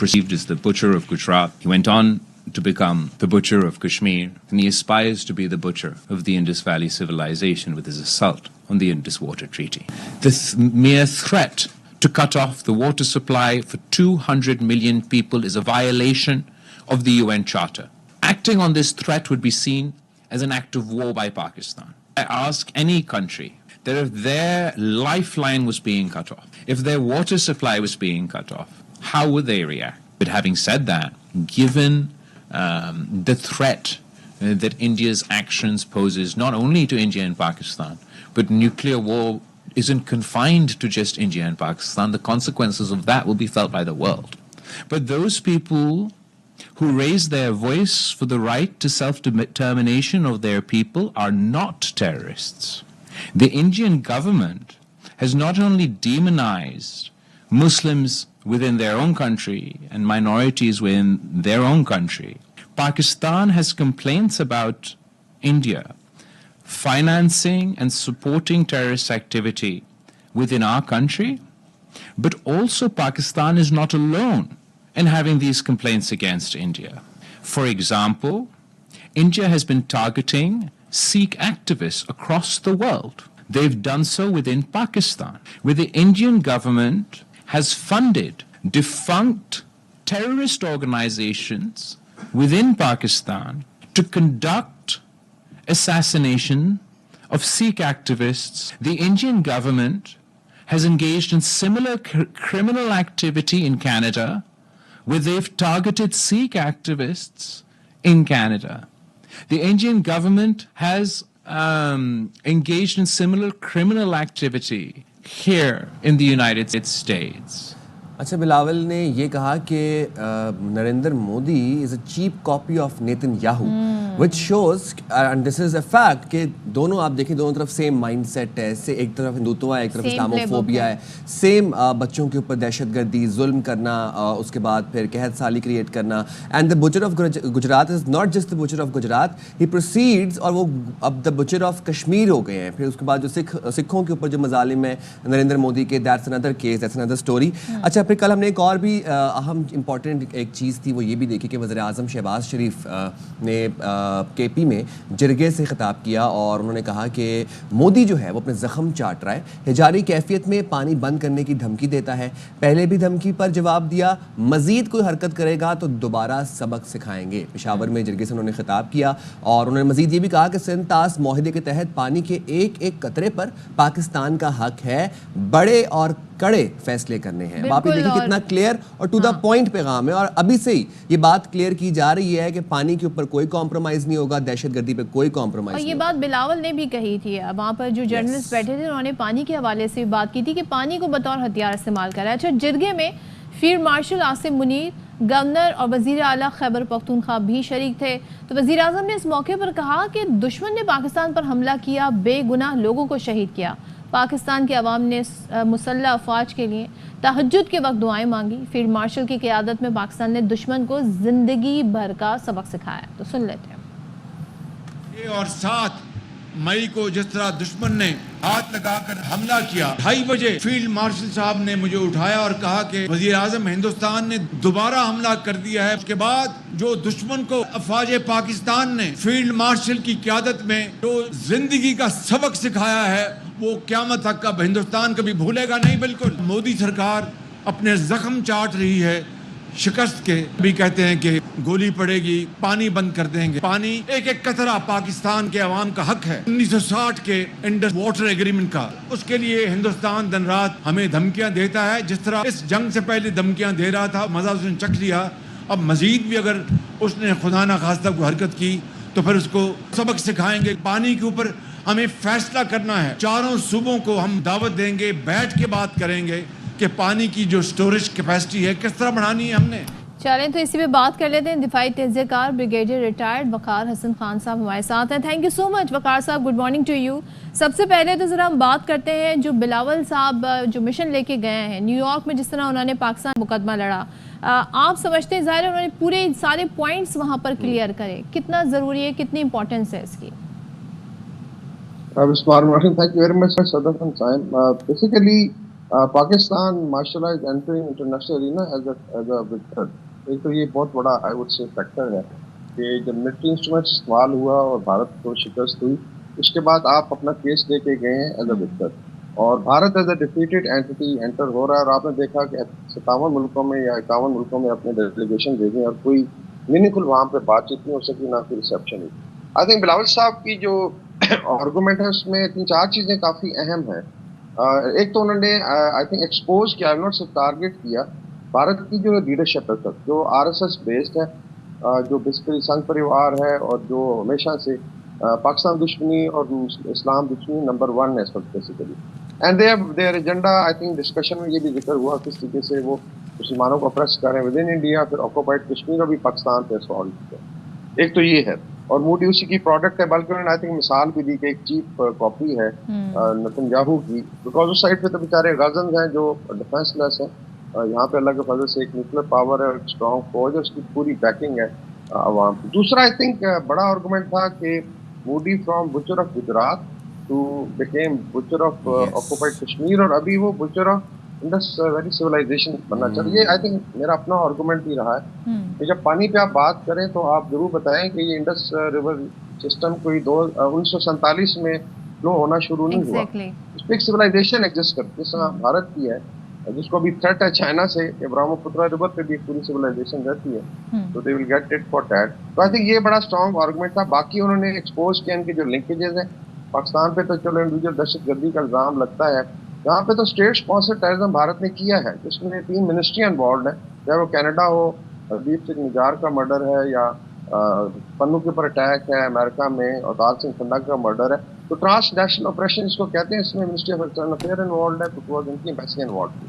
perceived as the butcher of Gujarat. He went on to become the butcher of Kashmir, and he aspires to be the butcher of the Indus Valley civilization with his assault on the Indus Water Treaty. This mere threat to cut off the water supply for 200 million people is a violation of the UN Charter. Acting on this threat would be seen as an act of war by Pakistan. I ask any country that if their lifeline was being cut off, if their water supply was being cut off, how would they react? But having said that, given the threat that India's actions poses not only to India and Pakistan, but nuclear war isn't confined to just India and Pakistan, the consequences of that will be felt by the world. But those people who raise their voice for the right to self-determination of their people are not terrorists. The Indian government has not only demonized Muslims within their own country and minorities within their own country. Pakistan has complaints about India financing and supporting terrorist activity within our country, but also Pakistan is not alone in having these complaints against India. For example, India has been targeting Sikh activists across the world. They've done so within Pakistan, where the Indian government has funded defunct terrorist organizations within Pakistan to conduct assassination of Sikh activists. The Indian government has engaged in similar criminal activity in Canada, where they've targeted Sikh activists in Canada. The Indian government has engaged in similar criminal activity here in the United States. اچھا، بلاول نے یہ کہا کہ Narendra Modi is a cheap copy of Netanyahu which shows and this is a fact کہ دونوں آپ دیکھیں دونوں طرف سیم مائنڈ سیٹ ہے، ایک طرف ہندوتوا ہے، ایک طرف اسلاموفوبیا ہے، سیم بچوں کے اوپر دہشت گردی، ظلم کرنا، اس کے بعد پھر قحط سالی کریٹ کرنا. And the Butcher of Gujarat is not just the Butcher of Gujarat, he proceeds, اور وہ اب دا بچر آف کشمیر ہو گئے ہیں. پھر اس کے بعد جو سکھوں کے اوپر جو مظالم ہیں نریندر مودی کے، that's another case, that's another story. اچھا، پھر کل ہم نے ایک اور بھی اہم امپورٹنٹ ایک چیز تھی، وہ یہ بھی دیکھی کہ وزیر اعظم شہباز شریف نے کے پی میں جرگے سے خطاب کیا اور انہوں نے کہا کہ مودی جو ہے وہ اپنے زخم چاٹ رہا ہے، ہجاری کیفیت میں پانی بند کرنے کی دھمکی دیتا ہے، پہلے بھی دھمکی پر جواب دیا، مزید کوئی حرکت کرے گا تو دوبارہ سبق سکھائیں گے. پشاور میں جرگے سے انہوں نے خطاب کیا اور انہوں نے مزید یہ بھی کہا کہ سندھ طاس معاہدے کے تحت پانی کے ایک ایک قطرے پر پاکستان کا حق ہے، بڑے اور کڑے فیصلے کرنے ہیں. آپ یہ دیکھیں کتنا کلیئر اور ٹو دا پوائنٹ پیغام ہے، اور ابھی سے ہی یہ بات کلیئر کی جا رہی ہے کہ پانی کے اوپر کوئی کمپرومائز نہیں ہوگا، دہشت گردی پہ کوئی کمپرومائز نہیں. اور یہ بات بلاول نے بھی کہی تھی، وہاں پر جو جرنلسٹ بیٹھے تھے انہوں نے پانی کے حوالے سے بات کی تھی کہ پانی کو بطور ہتھیار استعمال کرا ہے. اچھا، جرگے میں field marshal Asim Munir, governor اور وزیر اعلیٰ خیبر پختونخوا بھی شریک تھے. تو وزیر اعظم نے اس موقع پر کہا کہ دشمن نے پاکستان پر حملہ کیا، بے گناہ لوگوں کو شہید کیا. پاکستان کے عوام نے مسلح افواج کے لیے تہجد کے وقت دعائیں مانگی. فیلڈ مارشل کی قیادت میں پاکستان نے دشمن کو زندگی بھر کا سبق سکھایا. تو سن لیتے ہیں. اور 7 مئی کو جس طرح دشمن نے ہاتھ لگا کر حملہ کیا، 2:30 بجے فیلڈ مارشل صاحب نے مجھے اٹھایا اور کہا کہ وزیر اعظم، ہندوستان نے دوبارہ حملہ کر دیا ہے. اس کے بعد جو دشمن کو افواج پاکستان نے فیلڈ مارشل کی قیادت میں جو زندگی کا سبق سکھایا ہے، وہ قیامت تک اب ہندوستان کبھی بھولے گا نہیں. بالکل مودی سرکار اپنے زخم چاٹ رہی ہے شکست کے. بھی کہتے ہیں کہ گولی پڑے گی، پانی بند کر دیں گے. پانی ایک ایک قطرہ پاکستان کے عوام کا حق ہے. 1960 کے انڈس واٹر ایگریمنٹ کا، اس کے لیے ہندوستان دن رات ہمیں دھمکیاں دیتا ہے. جس طرح اس جنگ سے پہلے دھمکیاں دے رہا تھا، مزہ اس نے چکھ لیا. اب مزید بھی اگر اس نے خدا نہ خواستہ کوئی حرکت کی تو پھر اس کو سبق سکھائیں گے. پانی کے اوپر ہمیں فیصلہ کرنا ہے. 4 صوبوں کو ہم دعوت دیں گے، بیٹھ کے بات کریں گے کہ پانی کی جو سٹوریج کیپیسٹی ہے کس طرح بڑھانی ہے ہم نے. چلیں تو اسی پہ بات کر لیتے ہیں. دفاعی تجزیہ کار بریگیڈیئر ریٹائرڈ وقار حسن خان صاحب ہمارے ساتھ ہیں. تھینک یو سو مچ وقار صاحب، گڈ مارننگ ٹو یو. سب سے پہلے تو ذرا ہم بات کرتے ہیں جو بلاول صاحب جو مشن لے کے گئے ہیں نیو یارک میں، جس طرح انہوں نے پاکستان مقدمہ لڑا، آپ سمجھتے ہیں ظاہر انہوں نے پورے سارے پوائنٹس وہاں پر کلیئر کرے، کتنا ضروری ہے، کتنی امپورٹنس ہے اس کی؟ Thank you very much, Sadaf and Saim. Basically, Pakistan martial law is entering international arena as a victor. ایک تو یہ بہت بڑا I would say فیکٹر ہے کہ جب ملٹری انسٹرومنٹ استعمال ہوا اور بھارت کو شکست ہوئی، اس کے بعد آپ اپنا کیس لے کے گئے ہیں ایز اے وکٹر، اور Bharat is a defeated anti inter ہو رہا ہے. اور آپ نے دیکھا کہ 57 ملکوں میں یا 51 ملکوں میں اپنے ڈیلیگیشن بھیجیں اور کوئی میننگ وہاں پہ بات چیت نہیں ہو سکی، نہ کوئی ریسیپشن ہوئی. آئی تھنک بلاول صاحب کی جو آرگومنٹ ہے اس میں 3-4 چیزیں کافی اہم ہیں. ایک تو انہوں نے آئی تھنک ایکسپوز کیا، نوٹ سے ٹارگیٹ کیا بھارت کی جو لیڈرشپ ہے تک، جو RSS بیسڈ ہے، جو بیسیکلی سنگھ پریوار ہے، اور جو ہمیشہ سے پاکستان دشمنی اور اسلام دشمنی نمبر 1 ہے اس وقت basically. And their agenda I think discussion میں یہ بھی ذکر ہوا کس طریقے سے وہ مسلمانوں کو اپریس کر رہے ہیں ود ان انڈیا، پھر آکوپائڈ کشمیر اور بھی پاکستان پہ سوال کیا. ایک تو یہ ہے، اور مودی اسی کی پروڈکٹ ہے. بلکہ انہوں نے آئی تھنک مثال بھی دی کہ ایک چیپ کاپی ہے نتن یاہو کی، بیکاز اس سائڈ پہ تو بیچارے غازنز ہیں جو ڈیفینس لیس ہیں. یہاں پہ اللہ کے فضل سے ایک نیوکلیر پاور ہے، ایک اسٹرانگ فوج ہے، اس کی پوری بیکنگ ہے عوام کی. دوسرا آئی تھنک بڑا آرگومنٹ تھا کہ Modi from butcher of Gujarat to become butcher of occupied Kashmir, اور ابھی وہ بچر آف انڈس ویلی سویلائزیشن بننا چاہیے. یہ آئی تھنک میرا اپنا آرگومنٹ بھی رہا ہے کہ جب پانی پہ آپ بات کریں تو آپ ضرور بتائیں کہ یہ انڈس ریور سسٹم کوئی 1947 میں فلو ہونا شروع نہیں ہوا. اس پہ ایک سویلائزیشن ایگزسٹ کرتی ہے، جس طرح بھارت کی ہے، جس کو بھی تھریٹ ہے چائنا سے کہ برہم پترا ریور پہ بھی پوری سویلائزیشن رہتی ہے، تو they will get it for that. تو آئی تھنک یہ بڑا اسٹرانگ آرگومنٹ تھا. باقی انہوں نے ایکسپوز کیا ان کے جو لنکیجز ہیں پاکستان پہ، تو چلو انڈیویجول دہشت گردی کا الزام لگتا ہے، یہاں پہ تو اسٹیٹ اسپانسر ٹیررزم بھارت نے کیا ہے، جس میں 3 منسٹریاں انوالوڈ ہیں، چاہے وہ کینیڈا ہو، ہردیپ سنگھ نجار کا مرڈر ہے، یا پنو کے اوپر اٹیک ہے امریکہ میں، اوتار سنگھ کھنڈا کا مرڈر ہے. تو ٹرانس نیشنل آپریشن اس کو کہتے ہیں، اس میں ministry of external affair involved ہے، بیکاز ان کی ایمبیسی انوالوڈ تھی.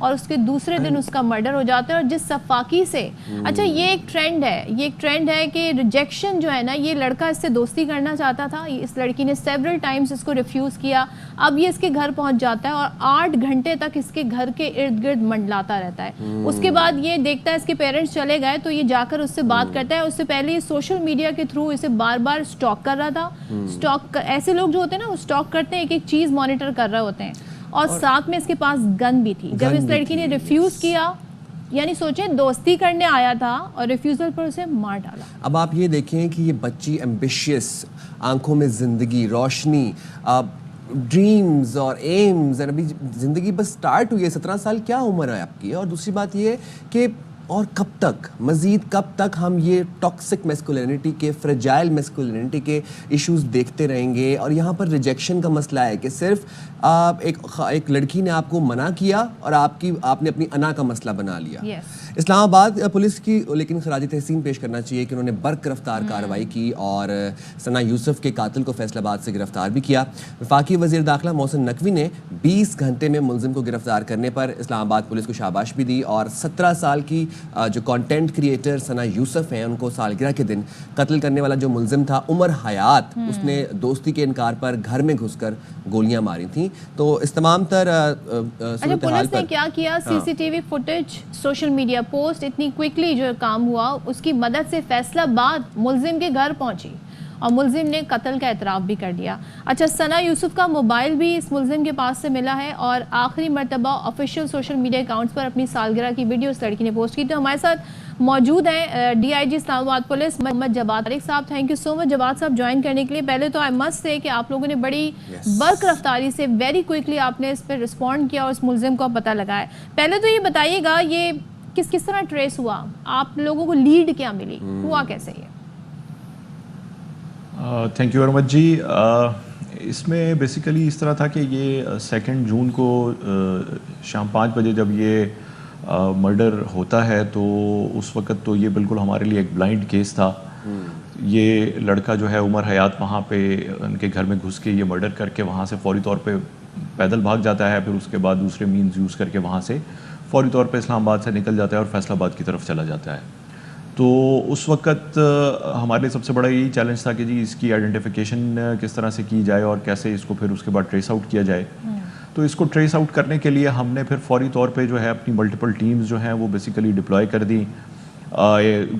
اور اس کے دوسرے دن اس کا مرڈر ہو جاتا ہے. اور جس سفاکی سے اچھا یہ ایک ٹرینڈ ہے کہ ریجیکشن جو ہے نا, یہ لڑکا اس سے دوستی کرنا چاہتا تھا, اس لڑکی نے سیورل ٹائمز اس کو ریفیوز کیا, اب یہ اس کے گھر پہنچ جاتا ہے اور 8 گھنٹے تک اس کے گھر کے ارد گرد منڈلاتا رہتا ہے. اس کے بعد یہ دیکھتا ہے اس کے پیرنٹس چلے گئے تو یہ جا کر اس سے بات کرتا ہے. اس سے پہلے یہ سوشل میڈیا کے تھرو اسے بار بار اسٹاک کر رہا تھا. ایسے لوگ جو ہوتے ہیں نا, وہ اسٹاک کرتے ہیں, ایک چیز مانیٹر کر رہے ہوتے ہیں, اور ساتھ میں اس کے پاس گن بھی تھی. جب اس لڑکی نے ریفیوز کیا, یعنی سوچیں دوستی کرنے آیا تھا اور ریفیوزل پر اسے مار ڈالا. اب آپ یہ دیکھیں کہ یہ بچی ایمبیشیس, آنکھوں میں زندگی, روشنی, ڈریمز اور ایمز, ابھی زندگی بس سٹارٹ ہوئی ہے. 17 سال کیا عمر ہے آپ کی؟ اور دوسری بات یہ کہ اور کب تک, مزید کب تک ہم یہ ٹاکسک میسکولینٹی کے, فریجائل میسکولینٹی کے ایشوز دیکھتے رہیں گے؟ اور یہاں پر ریجیکشن کا مسئلہ ہے کہ صرف ایک لڑکی نے آپ کو منع کیا اور آپ نے اپنی انا کا مسئلہ بنا لیا. اسلام آباد پولیس کی لیکن خراج تحسین پیش کرنا چاہیے کہ انہوں نے برق رفتار کارروائی کی اور ثنا یوسف کے قاتل کو فیصل آباد سے گرفتار بھی کیا. وفاقی وزیر داخلہ محسن نقوی نے 20 گھنٹے میں ملزم کو گرفتار کرنے پر اسلام آباد پولیس کو شاباش بھی دی, اور 17 سال کی جو کانٹینٹ کریٹر ثنا یوسف ہیں, ان کو سالگرہ کے دن قتل کرنے والا جو ملزم تھا عمر حیات, اس نے دوستی کے انکار پر گھر میں گھس کر گولیاں ماری تھیں. تو اس تمام تر پولیس نے کیا کیا, C C T V footage, social media post, اتنی کوئکلی جو کام ہوا اس کی مدد سے فیصل آباد ملزم کے گھر پہنچی اور ملزم نے قتل کا اعتراف بھی کر دیا. اچھا, ثنا یوسف کا موبائل بھی اس ملزم کے پاس سے ملا ہے اور آخری مرتبہ آفیشیل سوشل میڈیا اکاؤنٹس پر اپنی سالگرہ کی ویڈیو اس لڑکی نے پوسٹ کی. تو ہمارے ساتھ موجود ہیں ڈی آئی جی اسلام آباد پولیس محمد جواد طارق صاحب. تھینک یو سو مچ جواد صاحب جوائن کرنے کے لیے. پہلے تو آئی مسٹ سے کہ آپ لوگوں نے بڑی برق رفتاری سے ویری کوئکلی آپ نے اس پہ رسپونڈ کیا اور اس ملزم کو پتہ لگایا. پہلے تو یہ بتائیے گا یہ کس طرح ٹریس ہوا, آپ لوگوں کو لیڈ کیا ملی, ہوا کیسے یہ؟ تھینک یو ویری مچ جی. اس میں بیسیکلی اس طرح تھا کہ یہ 2 جون کو شام 5 بجے جب یہ مرڈر ہوتا ہے تو اس وقت تو یہ بالکل ہمارے لیے ایک بلائنڈ کیس تھا. یہ لڑکا جو ہے عمر حیات وہاں پہ ان کے گھر میں گھس کے یہ مرڈر کر کے وہاں سے فوری طور پہ پیدل بھاگ جاتا ہے, پھر اس کے بعد دوسرے مینز یوز کر کے وہاں سے فوری طور پہ اسلام آباد سے نکل جاتا ہے اور فیصل آباد کی طرف چلا جاتا ہے. تو اس وقت ہمارے لیے سب سے بڑا یہی چیلنج تھا کہ جی اس کی آئیڈینٹیفیکیشن کس طرح سے کی جائے اور کیسے اس کو پھر اس کے بعد ٹریس آؤٹ کیا جائے. تو اس کو ٹریس آؤٹ کرنے کے لیے ہم نے پھر فوری طور پہ جو ہے اپنی ملٹیپل ٹیمز جو ہیں وہ بیسیکلی ڈپلوائے کر دیں.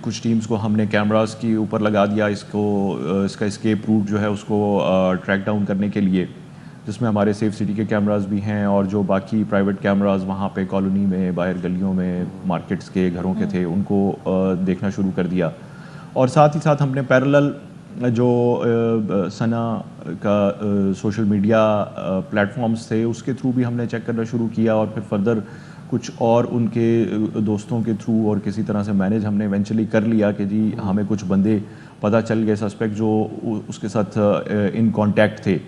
کچھ ٹیمز کو ہم نے کیمراز کے اوپر لگا دیا اس کا اسکیپ روٹ جو ہے اس کو ٹریک ڈاؤن کرنے کے لیے, جس میں ہمارے سیف سٹی کے کیمراز بھی ہیں اور جو باقی پرائیویٹ کیمراز وہاں پہ کالونی میں, باہر گلیوں میں, مارکیٹس کے, گھروں کے تھے, ان کو دیکھنا شروع کر دیا. اور ساتھ ہی ساتھ ہم نے پیرلل جو ثنا کا سوشل میڈیا پلیٹ فارمز تھے اس کے تھرو بھی ہم نے چیک کرنا شروع کیا, اور پھر فردر کچھ اور ان کے دوستوں کے تھرو اور کسی طرح سے مینیج ہم نے ایونچولی کر لیا کہ جی ہمیں کچھ بندے پتہ چل گئے سسپیکٹ جو اس کے ساتھ ان کانٹیکٹ تھے.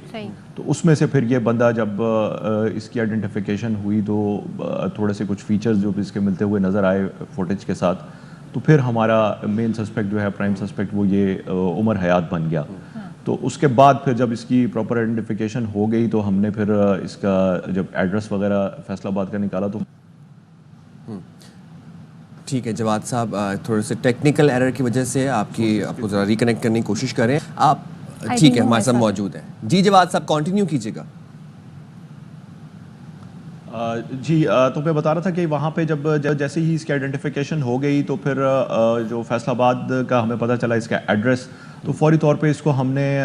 تو اس میں سے پھر یہ بندہ جب اس کی آئیڈینٹیفیکیشن ہوئی تو تھوڑے سے کچھ فیچرز جو اس کے ملتے ہوئے نظر آئے فوٹیج کے ساتھ, تو پھر ہمارا مین سسپیکٹ جو ہے پرائم سسپیکٹ وہ یہ عمر حیات بن گیا. تو اس کے بعد پھر جب اس کی پراپر آئیڈینٹیفیکیشن ہو گئی تو ہم نے پھر اس کا جب ایڈریس وغیرہ فیصل آباد کا نکالا تو ٹھیک ہے. جواد صاحب تھوڑے سے ٹیکنیکل ایرر کی وجہ سے آپ کو ذرا ریکنیکٹ کرنے کی کوشش کریں. آپ ٹھیک ہے ہمارے ساتھ موجود ہیں. جی جواد صاحب کنٹینیو کیجیے گا. جی تو میں بتا رہا تھا کہ وہاں پہ جب جیسے ہی اس کی آئیڈینٹیفیکیشن ہو گئی تو پھر جو فیصل آباد کا ہمیں پتہ چلا اس کا ایڈریس, تو فوری طور پہ اس کو ہم نے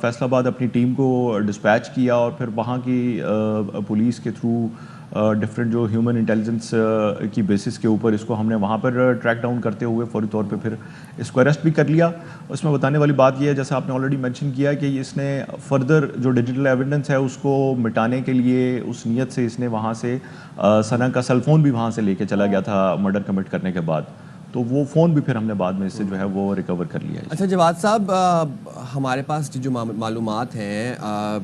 فیصل آباد اپنی ٹیم کو ڈسپیچ کیا اور پھر وہاں کی پولیس کے تھرو ڈفرینٹ جو ہیومن انٹیلیجنس کی بیسس کے اوپر اس کو ہم نے وہاں پر ٹریک ڈاؤن کرتے ہوئے فوری طور پہ پھر اس کو اریسٹ بھی کر لیا. اس میں بتانے والی بات یہ ہے جیسا آپ نے آلریڈی مینشن کیا کہ اس نے فردر جو ڈیجیٹل ایویڈنس ہے اس کو مٹانے کے لیے اس نیت سے اس نے وہاں سے ثنا کا سیل فون بھی وہاں سے لے کے چلا گیا تھا مرڈر کمٹ کرنے کے بعد, تو وہ فون بھی پھر ہم نے بعد میں اس سے جو ہے وہ ریکور کر لیا ہے. اچھا جواد صاحب ہمارے پاس جو معلومات ہیں,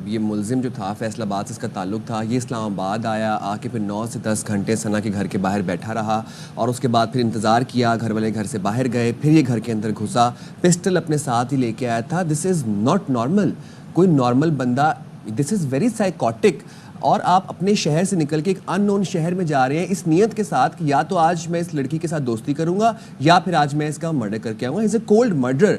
یہ ملزم جو تھا فیصل آباد سے اس کا تعلق تھا, یہ اسلام آباد آیا, آ کے پھر 9 سے 10 گھنٹے ثنا کے گھر کے باہر بیٹھا رہا اور اس کے بعد پھر انتظار کیا, گھر والے گھر سے باہر گئے, پھر یہ گھر کے اندر گھسا, پسٹل اپنے ساتھ ہی لے کے آیا تھا. دس از ناٹ نارمل. کوئی نارمل بندہ, دس از ویری سائیکوٹک. اور آپ اپنے شہر سے نکل کے ایک ان نون شہر میں جا رہے ہیں اس نیت کے ساتھ کہ یا تو آج میں اس لڑکی کے ساتھ دوستی کروں گا یا پھر آج میں اس کا مرڈر کر کے آؤں گا. It's a cold murder.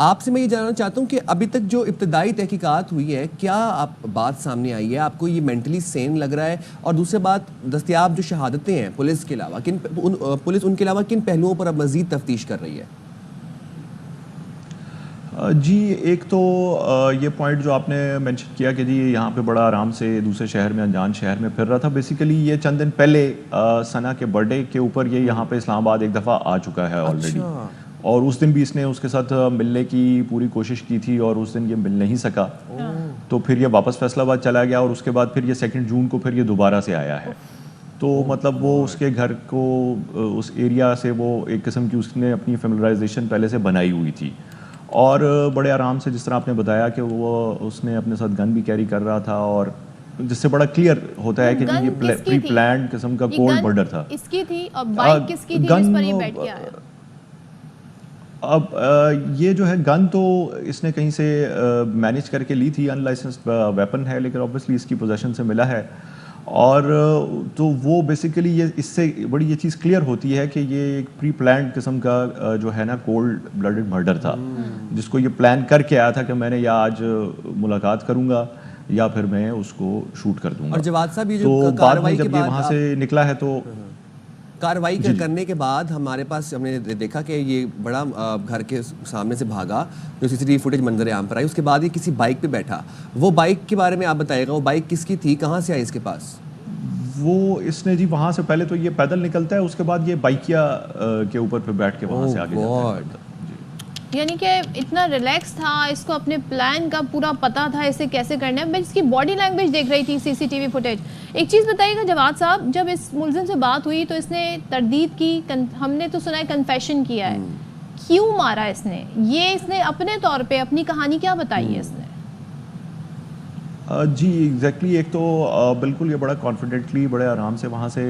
آپ سے میں یہ جاننا چاہتا ہوں کہ ابھی تک جو ابتدائی تحقیقات ہوئی ہے, کیا آپ بات سامنے آئی ہے, آپ کو یہ مینٹلی سین لگ رہا ہے؟ اور دوسری بات, دستیاب جو شہادتیں ہیں پولیس کے علاوہ پولیس ان کے علاوہ کن پہلوؤں پر اب مزید تفتیش کر رہی ہے؟ جی ایک تو یہ پوائنٹ جو آپ نے مینشن کیا کہ جی یہاں پہ بڑا آرام سے دوسرے شہر میں, انجان شہر میں پھر رہا تھا. بیسیکلی یہ چند دن پہلے ثنا کے برتھ ڈے کے اوپر یہ یہاں پہ اسلام آباد ایک دفعہ آ چکا ہے آلریڈی, اور اس دن بھی اس نے اس کے ساتھ ملنے کی پوری کوشش کی تھی اور اس دن یہ مل نہیں سکا, تو پھر یہ واپس فیصل آباد چلا گیا اور اس کے بعد پھر یہ 2 جون کو پھر یہ دوبارہ سے آیا ہے. تو مطلب وہ اس کے گھر کو اس ایریا سے وہ ایک قسم کی اس نے اپنی فیملرائزیشن پہلے سے بنائی ہوئی تھی, اور بڑے آرام سے جس طرح آپ نے بتایا کہ وہ اس نے اپنے ساتھ گن بھی کیری کر رہا تھا, اور جس سے بڑا کلیئر ہوتا ہے کہ یہ پری پلانڈ قسم کا کولڈ مرڈر تھا. اس کی تھی اور بائک کس کی تھی جس پر یہ بیٹھ کے آیا؟ اب یہ جو ہے گن تو اس نے کہیں سے مینیج کر کے لی تھی, ان لائسنسڈ ویپن ہے لیکن اوبویسلی اس کی پوزیشن سے ملا ہے, اور تو وہ بیسیکلی یہ اس سے بڑی یہ چیز کلیئر ہوتی ہے کہ یہ ایک پری پلانڈ قسم کا جو ہے نا کولڈ بلڈڈ مرڈر تھا, جس کو یہ پلان کر کے آیا تھا کہ میں نے یا آج ملاقات کروں گا یا پھر میں اس کو شوٹ کر دوں گا. اور جواد صاحب یہ تو جو بعد میں جب یہ وہاں سے نکلا ہے تو کاروائی کرنے کے بعد ہمارے پاس ہم نے دیکھا کہ یہ بڑا گھر کے سامنے سے بھاگا, جو سی سی ٹی وی فوٹیج منظر عام پر آئی, اس کے بعد یہ کسی بائک پہ بیٹھا. وہ بائک کے بارے میں آپ بتائیے گا, وہ بائک کس کی تھی, کہاں سے آئی اس کے پاس؟ وہ اس نے جی وہاں سے پہلے تو یہ پیدل نکلتا ہے, اس کے بعد یہ بائکیا کے اوپر پہ بیٹھ کے وہاں سے آگے جاتا ہے. یعنی کہ اتنا ریلیکس تھا, اس کو اپنے پلان کا پورا پتا تھا اسے کیسے کرنا ہے. میں اس کی باڈی لینگویج دیکھ رہی تھی سی سی ٹی وی فوٹیج. ایک چیز بتائیے گا جواد صاحب, جب اس ملزم سے بات ہوئی تو اس نے تردید کی, ہم نے تو سنا ہے کنفیشن کیا ہے, کیوں مارا اس نے؟ یہ اس نے اپنے طور پہ اپنی کہانی کیا بتائی ہے اس نے؟ جی ایگزیکٹلی, ایک تو بالکل یہ بڑا کانفیڈنٹلی بڑے آرام سے وہاں سے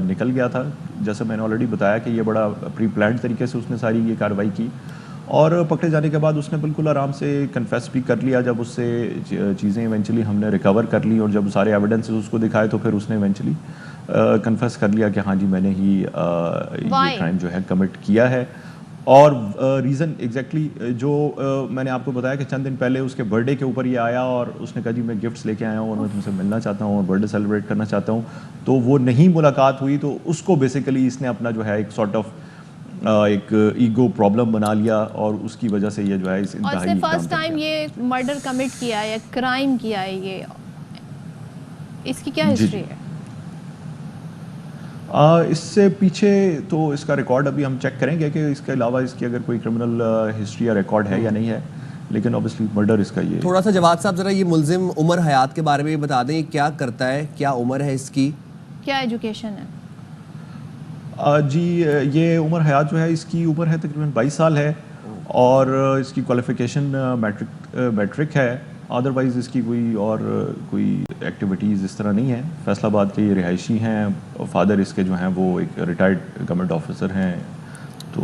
نکل گیا تھا, جیسے میں نے آلریڈی بتایا کہ یہ بڑا پری پلانڈ طریقے سے اس نے ساری یہ کارروائی کی, اور پکڑے جانے کے بعد اس نے بالکل آرام سے کنفیس بھی کر لیا. جب اس سے چیزیں ایونچولی ہم نے ریکور کر لی اور جب سارے ایویڈنسز اس کو دکھائے تو پھر اس نے ایونچولی کنفیس کر لیا کہ ہاں جی میں نے ہی یہ کرائم جو ہے کمٹ کیا ہے. اور ریزن ایگزیکٹلی جو میں نے آپ کو بتایا کہ چند دن پہلے اس کے برتھ ڈے کے اوپر یہ آیا اور اس نے کہا جی میں گفٹس لے کے آیا ہوں اور میں تم سے ملنا چاہتا ہوں اور برتھ ڈے سیلیبریٹ کرنا چاہتا ہوں. تو وہ نہیں ملاقات ہوئی, تو اس کو بیسیکلی اس نے اپنا جو ہے ایک سارٹ آف ایک ایگو پرابلم بنا لیا, اور اس کی وجہ سے یہ جو ہے اس انتہائی اور فرسٹ ٹائم یہ مرڈر کمٹ کیا ہے یا کرائم کیا ہے, یہ اس کی کیا ہسٹری ہے؟ اس سے پیچھے تو اس کا ریکارڈ ابھی ہم چیک کریں گے کہ اس کے علاوہ اس کی اگر کوئی کرمنل ہسٹری یا ریکارڈ ہے یا نہیں ہے, لیکن اوبیسلی مرڈر اس کا یہ. تھوڑا سا جواد صاحب ذرا یہ ملزم عمر حیات کے بارے میں بتا دیں, کیا کرتا ہے, کیا عمر ہے اس کی, کیا ایجوکیشن ہے؟ جی یہ عمر حیات جو ہے اس کی عمر ہے تقریباً 22 سال ہے, اور اس کی کوالیفیکیشن میٹرک ہے. ادروائز اس کی کوئی ایکٹیویٹیز اس طرح نہیں ہے. فیصل آباد کے یہ رہائشی ہیں, فادر اس کے جو ہیں وہ ایک ریٹائرڈ گورنمنٹ آفیسر ہیں, تو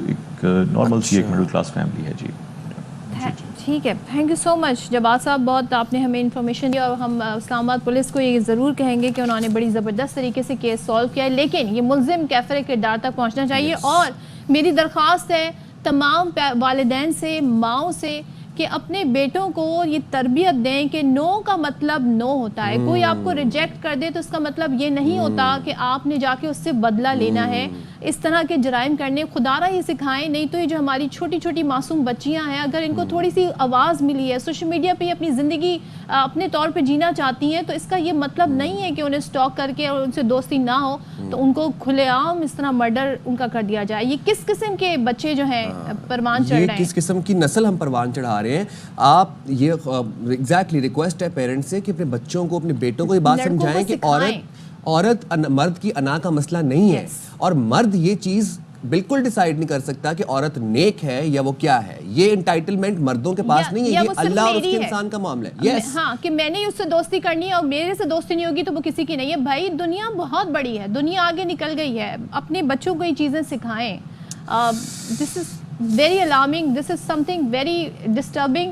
ایک نارمل سی ایک مڈل کلاس فیملی ہے. جی ٹھیک ہے, تھینک یو سو مچ جواد صاحب, بہت آپ نے ہمیں انفارمیشن دی, اور ہم اسلام آباد پولیس کو یہ ضرور کہیں گے کہ انہوں نے بڑی زبردست طریقے سے کیس سالو کیا ہے, لیکن یہ ملزم کیفر کردار تک پہنچنا چاہیے. اور میری درخواست ہے تمام والدین سے, ماؤں سے, کہ اپنے بیٹوں کو یہ تربیت دیں کہ نو کا مطلب نو ہوتا ہے. کوئی آپ کو ریجیکٹ کر دے تو اس کا مطلب یہ نہیں ہوتا کہ آپ نے جا کے اس سے بدلہ لینا ہے, اس طرح کے جرائم کرنے خدا را یہ سکھائیں. نہیں تو یہ جو ہماری چھوٹی چھوٹی معصوم بچیاں ہیں, اگر ان کو تھوڑی سی آواز ملی ہے, سوشل میڈیا پہ اپنی زندگی اپنے طور پہ جینا چاہتی ہیں, تو اس کا یہ مطلب نہیں ہے کہ انہیں سٹاک کر کے اور ان سے دوستی نہ ہو تو ان کو کھلے عام اس طرح مرڈر ان کا کر دیا جائے. یہ کس قسم کے بچے جو ہیں پروان چڑھ رہے ہیں, کس قسم کی نسل ہم پروان چڑھا رہے ہیں. آپ یہ ایگزیکٹلی ریکویسٹ ہے پیرنٹس سے کہ اپنے بچوں کو, اپنے بیٹوں کو یہ بات سمجھائیں کہ عورت مرد کی انا کا مسئلہ نہیں ہے, اور مرد یہ چیز بالکل ڈیسائیڈ نہیں کر سکتا کہ عورت نیک ہے یا وہ کیا ہے. یہ انٹائٹلمنٹ مردوں کے پاس نہیں ہے, یہ اللہ اور اس کے انسان کا معاملہ ہے. یس ہاں, کہ میں نے اس سے دوستی کرنی ہے اور میرے سے دوستی نہیں ہوگی تو وہ کسی کی نہیں ہے. بھائی دنیا بہت بڑی ہے, دنیا آگے نکل گئی ہے, اپنے بچوں کو یہ چیزیں سکھائیں. This is very alarming, this is something very disturbing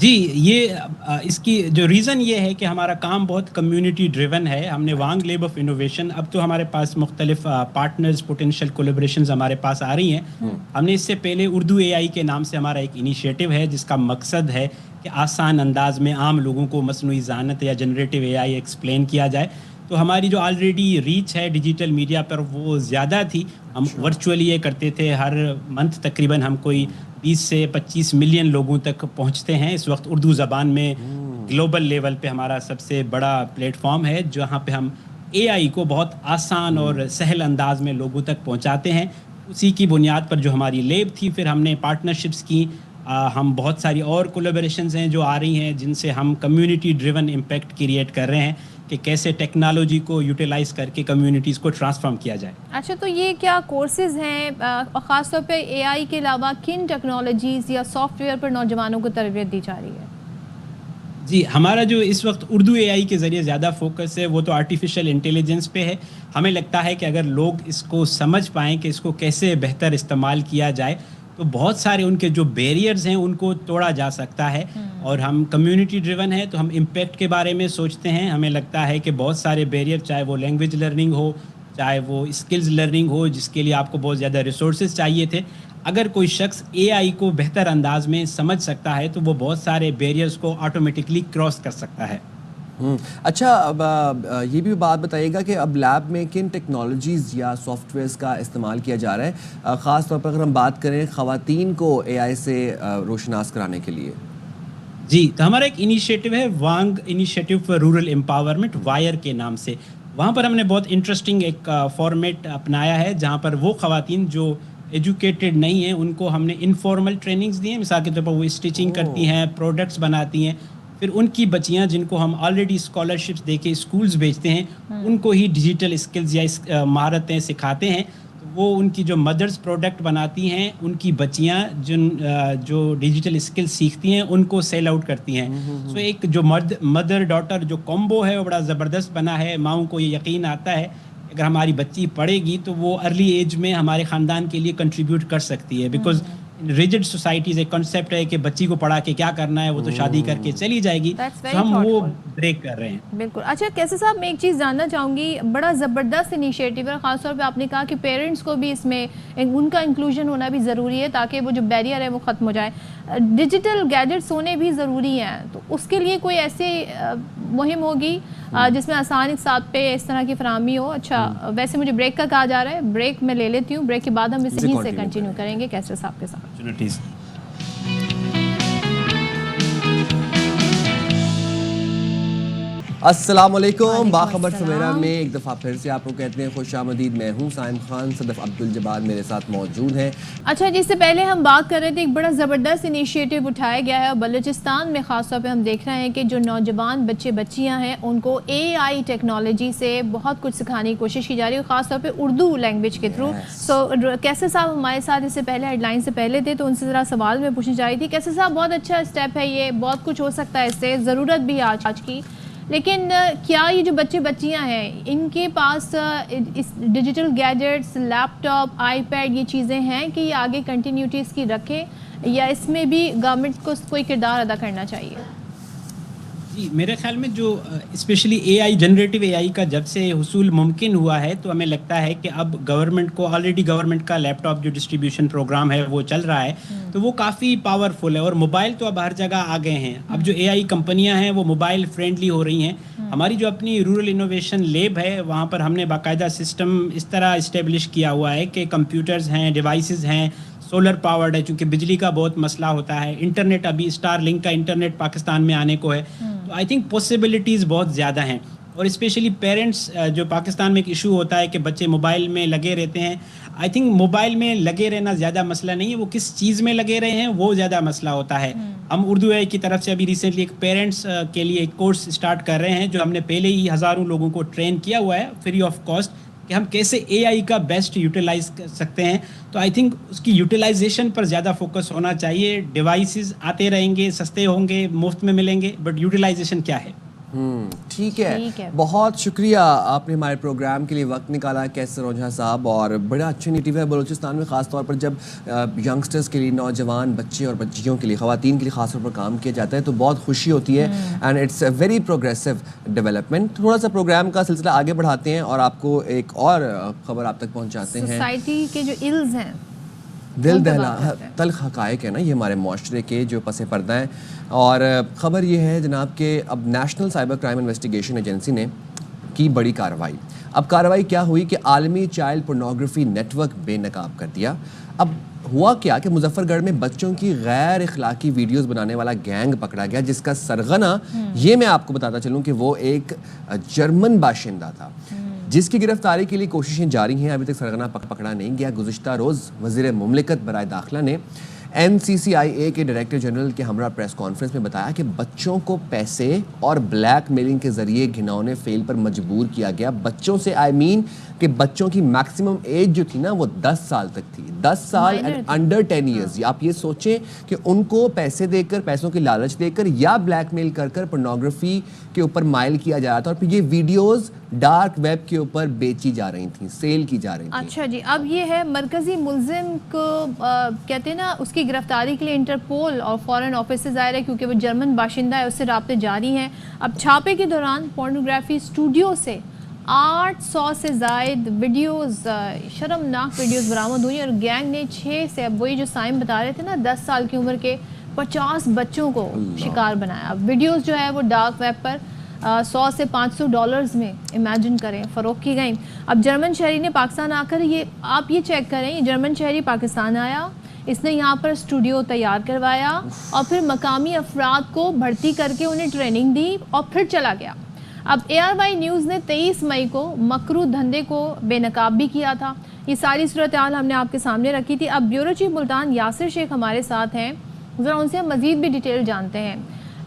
جی یہ اس کی جو ریزن یہ ہے کہ ہمارا کام بہت کمیونٹی ڈریون ہے. ہم نے وانگ لیب آف انوویشن، اب تو ہمارے پاس مختلف پارٹنرز پوٹینشیل کولیبریشنز ہمارے پاس آ رہی ہیں. ہم نے اس سے پہلے اردو اے آئی کے نام سے ہمارا ایک انیشیٹو ہے جس کا مقصد ہے کہ آسان انداز میں عام لوگوں کو مصنوعی ذہانت یا جنریٹو اے آئی ایکسپلین کیا جائے. تو ہماری جو آلریڈی ریچ ہے ڈیجیٹل میڈیا پر وہ زیادہ تھی. ہم ورچولی یہ کرتے تھے، ہر منتھ تقریباً ہم کوئی 20 سے 25 ملین لوگوں تک پہنچتے ہیں. اس وقت اردو زبان میں گلوبل لیول پہ ہمارا سب سے بڑا پلیٹ فارم ہے جہاں پہ ہم اے آئی کو بہت آسان اور سہل انداز میں لوگوں تک پہنچاتے ہیں. اسی کی بنیاد پر جو ہماری لیب تھی، پھر ہم نے پارٹنرشپس کی. ہم بہت ساری اور کولیبریشنز ہیں جو آ رہی ہیں جن سے ہم کمیونٹی ڈریون امپیکٹ کریٹ کر رہے ہیں کہ کیسے ٹیکنالوجی کو یوٹیلائز کر کے کمیونٹیز کو ٹرانسفارم کیا جائے. اچھا، تو یہ کیا کورسز ہیں، خاص طور پہ اے آئی کے علاوہ کن ٹیکنالوجیز یا سافٹ ویئر پر نوجوانوں کو تربیت دی جا رہی ہے؟ جی ہمارا جو اس وقت اردو اے آئی کے ذریعے زیادہ فوکس ہے وہ تو آرٹیفیشیل انٹیلیجنس پہ ہے. ہمیں لگتا ہے کہ اگر لوگ اس کو سمجھ پائیں کہ اس کو کیسے بہتر استعمال کیا جائے تو بہت سارے ان کے جو بیریئرز ہیں ان کو توڑا جا سکتا ہے. اور ہم کمیونٹی ڈریون ہے تو ہم امپیکٹ کے بارے میں سوچتے ہیں. ہمیں لگتا ہے کہ بہت سارے بیریئر، چاہے وہ لینگویج لرننگ ہو، چاہے وہ اسکلز لرننگ ہو جس کے لیے آپ کو بہت زیادہ ریسورسز چاہیے تھے، اگر کوئی شخص اے آئی کو بہتر انداز میں سمجھ سکتا ہے تو وہ بہت سارے بیریئرز کو آٹومیٹکلی کراس کر سکتا ہے. اچھا، اب یہ بھی بات بتائیے گا کہ اب لیب میں کن ٹیکنالوجیز یا سافٹ ویئرس کا استعمال کیا جا رہا ہے، خاص طور پر اگر ہم بات کریں خواتین کو اے آئی سے روشناس کرانے کے لیے؟ جی، تو ہمارا ایک انیشیٹو ہے Wang initiative for rural empowerment, وائر کے نام سے. وہاں پر ہم نے بہت انٹرسٹنگ ایک فارمیٹ اپنایا ہے جہاں پر وہ خواتین جو ایجوکیٹڈ نہیں ہیں ان کو ہم نے انفارمل ٹریننگز دی ہیں. مثال کے طور پر وہ اسٹیچنگ کرتی ہیں، پروڈکٹس بناتی ہیں. پھر ان کی بچیاں جن کو ہم آلریڈی اسکالرشپس دے کے اسکولز بھیجتے ہیں ان کو ہی ڈیجیٹل اسکلز یا مہارتیں سکھاتے ہیں. تو وہ ان کی جو مدرز پروڈکٹ بناتی ہیں ان کی بچیاں جو ڈیجیٹل اسکل سیکھتی ہیں ان کو سیل آؤٹ کرتی ہیں. سو ایک جو مدر ڈاٹر جو کومبو ہے وہ بڑا زبردست بنا ہے. ماؤں کو یہ یقین آتا ہے اگر ہماری بچی پڑھے گی تو وہ ارلی ایج میں ہمارے خاندان کے لیے کنٹریبیوٹ کر سکتی ہے. بیکاز ریجڈ سوسائٹیز ایک کنسیپٹ ہے کہ بچی کو پڑھا کے کیا کرنا ہے، وہ تو شادی کر کے چلی جائے گی. تو ہم وہ بریک کر رہے ہیں. بالکل. اچھا کیسے صاحب، میں ایک چیز جاننا چاہوں گی، بڑا زبردست انیشیٹو ہے. خاص طور پہ آپ نے کہا کہ پیرنٹس کو بھی اس میں ان کا انکلوژن ہونا بھی ضروری ہے تاکہ وہ جو بیریئر ہے وہ ختم ہو جائے. ڈیجیٹل گیجٹس ہونے بھی ضروری ہیں، تو اس کے لیے کوئی ایسی مہم ہوگی جس میں آسان اقساط پہ اس طرح کی فراہمی ہو؟ اچھا، ویسے مجھے بریک کا کہا جا رہا ہے، بریک میں لے لیتی ہوں. بریک کے بعد ہم اس سے کنٹینیو کریں گے کیسر صاحب کے ساتھ. السلام علیکم، باخبر سویرا میں ایک دفعہ پھر سے آپ کو کہتے ہیں خوش آمدید. میں ہوں سائم خان، صدف عبدالجبار میرے ساتھ موجود ہیں. اچھا، جس سے پہلے ہم بات کر رہے تھے، ایک بڑا زبردست انیشیٹو اٹھایا گیا ہے اور بلوچستان میں خاص طور پہ ہم دیکھ رہے ہیں کہ جو نوجوان بچے بچیاں ہیں ان کو اے آئی ٹیکنالوجی سے بہت کچھ سکھانے کی کوشش کی جا رہی ہے، خاص طور پہ اردو لینگویج کے تھرو. سو کیسر صاحب ہمارے ساتھ اس سے پہلے ہیڈ لائن سے پہلے تھے تو ان سے ذرا سوال میں پوچھنی چاہی تھی. کیسر صاحب، بہت اچھا اسٹیپ ہے یہ، بہت کچھ ہو سکتا ہے اس سے، ضرورت بھی آج کی. لیکن کیا یہ جو بچے بچیاں ہیں ان کے پاس digital gadgets, laptop, iPad, یہ چیزیں ہیں کہ یہ آگے کنٹینیوٹی اس کی رکھے، یا اس میں بھی گورنمنٹ کو کوئی کردار ادا کرنا چاہیے؟ جی میرے خیال میں جو اسپیشلی اے آئی، جنریٹو اے آئی کا جب سے حصول ممکن ہوا ہے تو ہمیں لگتا ہے کہ اب گورنمنٹ کو، آلریڈی گورنمنٹ کا لیپ ٹاپ جو ڈسٹریبیوشن پروگرام ہے وہ چل رہا ہے تو وہ کافی پاورفل ہے. اور موبائل تو اب ہر جگہ آ گئے ہیں. اب جو اے آئی کمپنیاں ہیں وہ موبائل فرینڈلی ہو رہی ہیں. ہماری جو اپنی رورل انوویشن لیب ہے وہاں پر ہم نے باقاعدہ سسٹم اس طرح اسٹیبلش کیا ہوا ہے کہ کمپیوٹرز ہیں، ڈیوائسز ہیں، سولر پاورڈ ہے، چونکہ بجلی کا بہت مسئلہ ہوتا ہے. انٹرنیٹ، ابھی اسٹار لنک کا انٹرنیٹ پاکستان میں آنے کو ہے. تو آئی تھنک پاسبلٹیز بہت زیادہ ہیں. اور اسپیشلی پیرنٹس، جو پاکستان میں ایک ایشو ہوتا ہے کہ بچے موبائل میں لگے رہتے ہیں. آئی تھنک موبائل میں لگے رہنا زیادہ مسئلہ نہیں ہے، وہ کس چیز میں لگے رہے ہیں وہ زیادہ مسئلہ ہوتا ہے. ہم اردو اے آئی کی طرف سے ابھی ریسنٹلی ایک پیرنٹس کے لیے ایک کورس اسٹارٹ کر رہے ہیں جو ہم نے پہلے ہی ہزاروں لوگوں کو ٹرین کیا ہوا ہے فری آف کاسٹ کہ ہم کیسے اے آئی کا بیسٹ یوٹیلائز کر سکتے ہیں. تو آئی تھنک اس کی یوٹیلائزیشن پر زیادہ فوکس ہونا چاہیے. ڈیوائسز آتے رہیں گے، سستے ہوں گے، مفت میں ملیں گے، بٹ یوٹیلائزیشن کیا ہے؟ ٹھیک ہے, بہت شکریہ آپ نے ہمارے پروگرام کے لیے وقت نکالا کیسر رونجھا صاحب, اور بڑا اچھا انیشیٹو ہے بلوچستان میں, خاص طور پر جب ینگسٹرز کے لیے, نوجوان بچے اور بچیوں کے لیے, خواتین کے لیے خاص طور پر کام کیا جاتا ہے تو بہت خوشی ہوتی ہے, and it's a very progressive development. تھوڑا سا پروگرام کا سلسلہ آگے بڑھاتے ہیں اور آپ کو ایک اور خبر آپ تک پہنچاتے ہیں. سوسائٹی کے جو الز ہیں, دل دہلا تلخ حقائق ہے نا یہ ہمارے معاشرے کے جو پس پردہ ہیں, اور خبر یہ ہے جناب کہ اب national cyber crime investigation agency نے کی بڑی کارروائی. اب کارروائی کیا ہوئی کہ عالمی چائلڈ پورنوگرافی نیٹ ورک بے نقاب کر دیا. اب ہوا کیا کہ مظفر گڑھ میں بچوں کی غیر اخلاقی ویڈیوز بنانے والا گینگ پکڑا گیا, جس کا سرغنہ یہ میں آپ کو بتاتا چلوں کہ وہ ایک جرمن باشندہ تھا, جس کی گرفتاری کے لیے کوششیں جاری ہیں. ابھی تک سرغنہ پکڑا نہیں گیا. گزشتہ روز وزیر مملکت برائے داخلہ نے NCCIA کے ڈائریکٹر جنرل کے ہمراہ پریس کانفرنس میں بتایا کہ بچوں کو پیسے اور بلیک میلنگ کے ذریعے گھنونے فعل پر مجبور کیا گیا. بچوں سے کہ بچوں کی میکسیمم ایج جو تھی نا وہ 10 سال تک تھی, 10 سال اینڈ انڈر 10 ایئرز. آپ یہ سوچیں کہ ان کو پیسے دے کر, پیسوں کی لالچ دے کر یا بلیک میل کر کر پورنوگرافی کے اوپر مائل کیا جا رہا تھا, اور پھر یہ ویڈیوز ڈارک ویب کے اوپر بیچی جا رہی تھیں, سیل کی جا رہی تھیں. اچھا جی, اب یہ ہے مرکزی ملزم کو کہتے ہیں نا, اس کی گرفتاری کے لیے انٹرپول اور فارن آفس سے ظاہر ہے کیونکہ وہ جرمن باشندہ ہے, اس سے رابطے جاری ہیں. اب چھاپے کے دوران پورنوگرافی اسٹوڈیو سے 800 سے زائد ویڈیوز, شرمناک ویڈیوز برآمد ہوئی, اور گینگ نے 6 سے, اب وہی جو سائم بتا رہے تھے نا, 10 سال کی عمر کے 50 بچوں کو شکار بنایا. اب ویڈیوز جو ہے وہ ڈارک ویب پر $100 سے $500 میں امیجن کریں فروخت کی گئیں. اب جرمن شہری نے پاکستان آ کر, یہ آپ یہ چیک کریں, یہ جرمن شہری پاکستان آیا, اس نے یہاں پر اسٹوڈیو تیار کروایا اور پھر مقامی افراد کو بھرتی کر کے انہیں ٹریننگ دی اور پھر چلا گیا. اب ARY نیوز نے 23 مئی کو مکرو دھندے کو بے نقاب بھی کیا تھا. یہ ساری صورتحال ہم نے آپ کے سامنے رکھی تھی. اب بیورو چیف ملتان یاسر شیخ ہمارے ساتھ ہیں, ذرا ان سے ہم مزید بھی ڈیٹیل جانتے ہیں.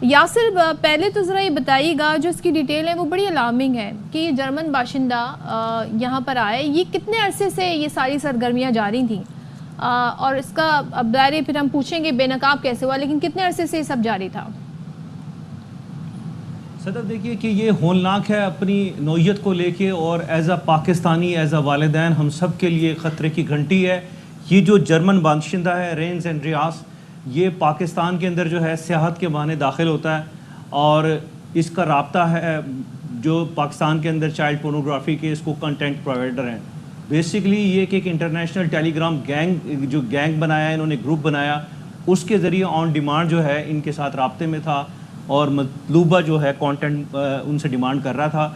یاسر, پہلے تو ذرا یہ بتائیے گا, جو اس کی ڈیٹیل ہے وہ بڑی الارمنگ ہے کہ یہ جرمن باشندہ یہاں پر آئے, یہ کتنے عرصے سے یہ ساری سرگرمیاں جاری تھیں, اور اس کا اب دائرے پھر ہم پوچھیں گے بے نقاب کیسے ہوا, لیکن کتنے عرصے سے یہ سب جاری تھا؟ صدر دیکھیے کہ یہ ہولناک ہے اپنی نوعیت کو لے کے, اور as a Pakistani, as a والدین, ہم سب کے لیے خطرے کی گھنٹی ہے. یہ جو جرمن باشندہ ہے رینز اینڈریاس, یہ پاکستان کے اندر جو ہے سیاحت کے بہانے داخل ہوتا ہے, اور اس کا رابطہ ہے جو پاکستان کے اندر چائلڈ پورنوگرافی کے اس کو کنٹینٹ پرووائڈر ہیں. بیسکلی یہ کہ ایک انٹرنیشنل ٹیلی گرام گینگ, جو گینگ بنایا انہوں نے, گروپ بنایا, اس کے ذریعے آن ڈیمانڈ جو ہے ان کے ساتھ رابطے میں تھا اور مطلوبہ جو ہے کانٹینٹ ان سے ڈیمانڈ کر رہا تھا.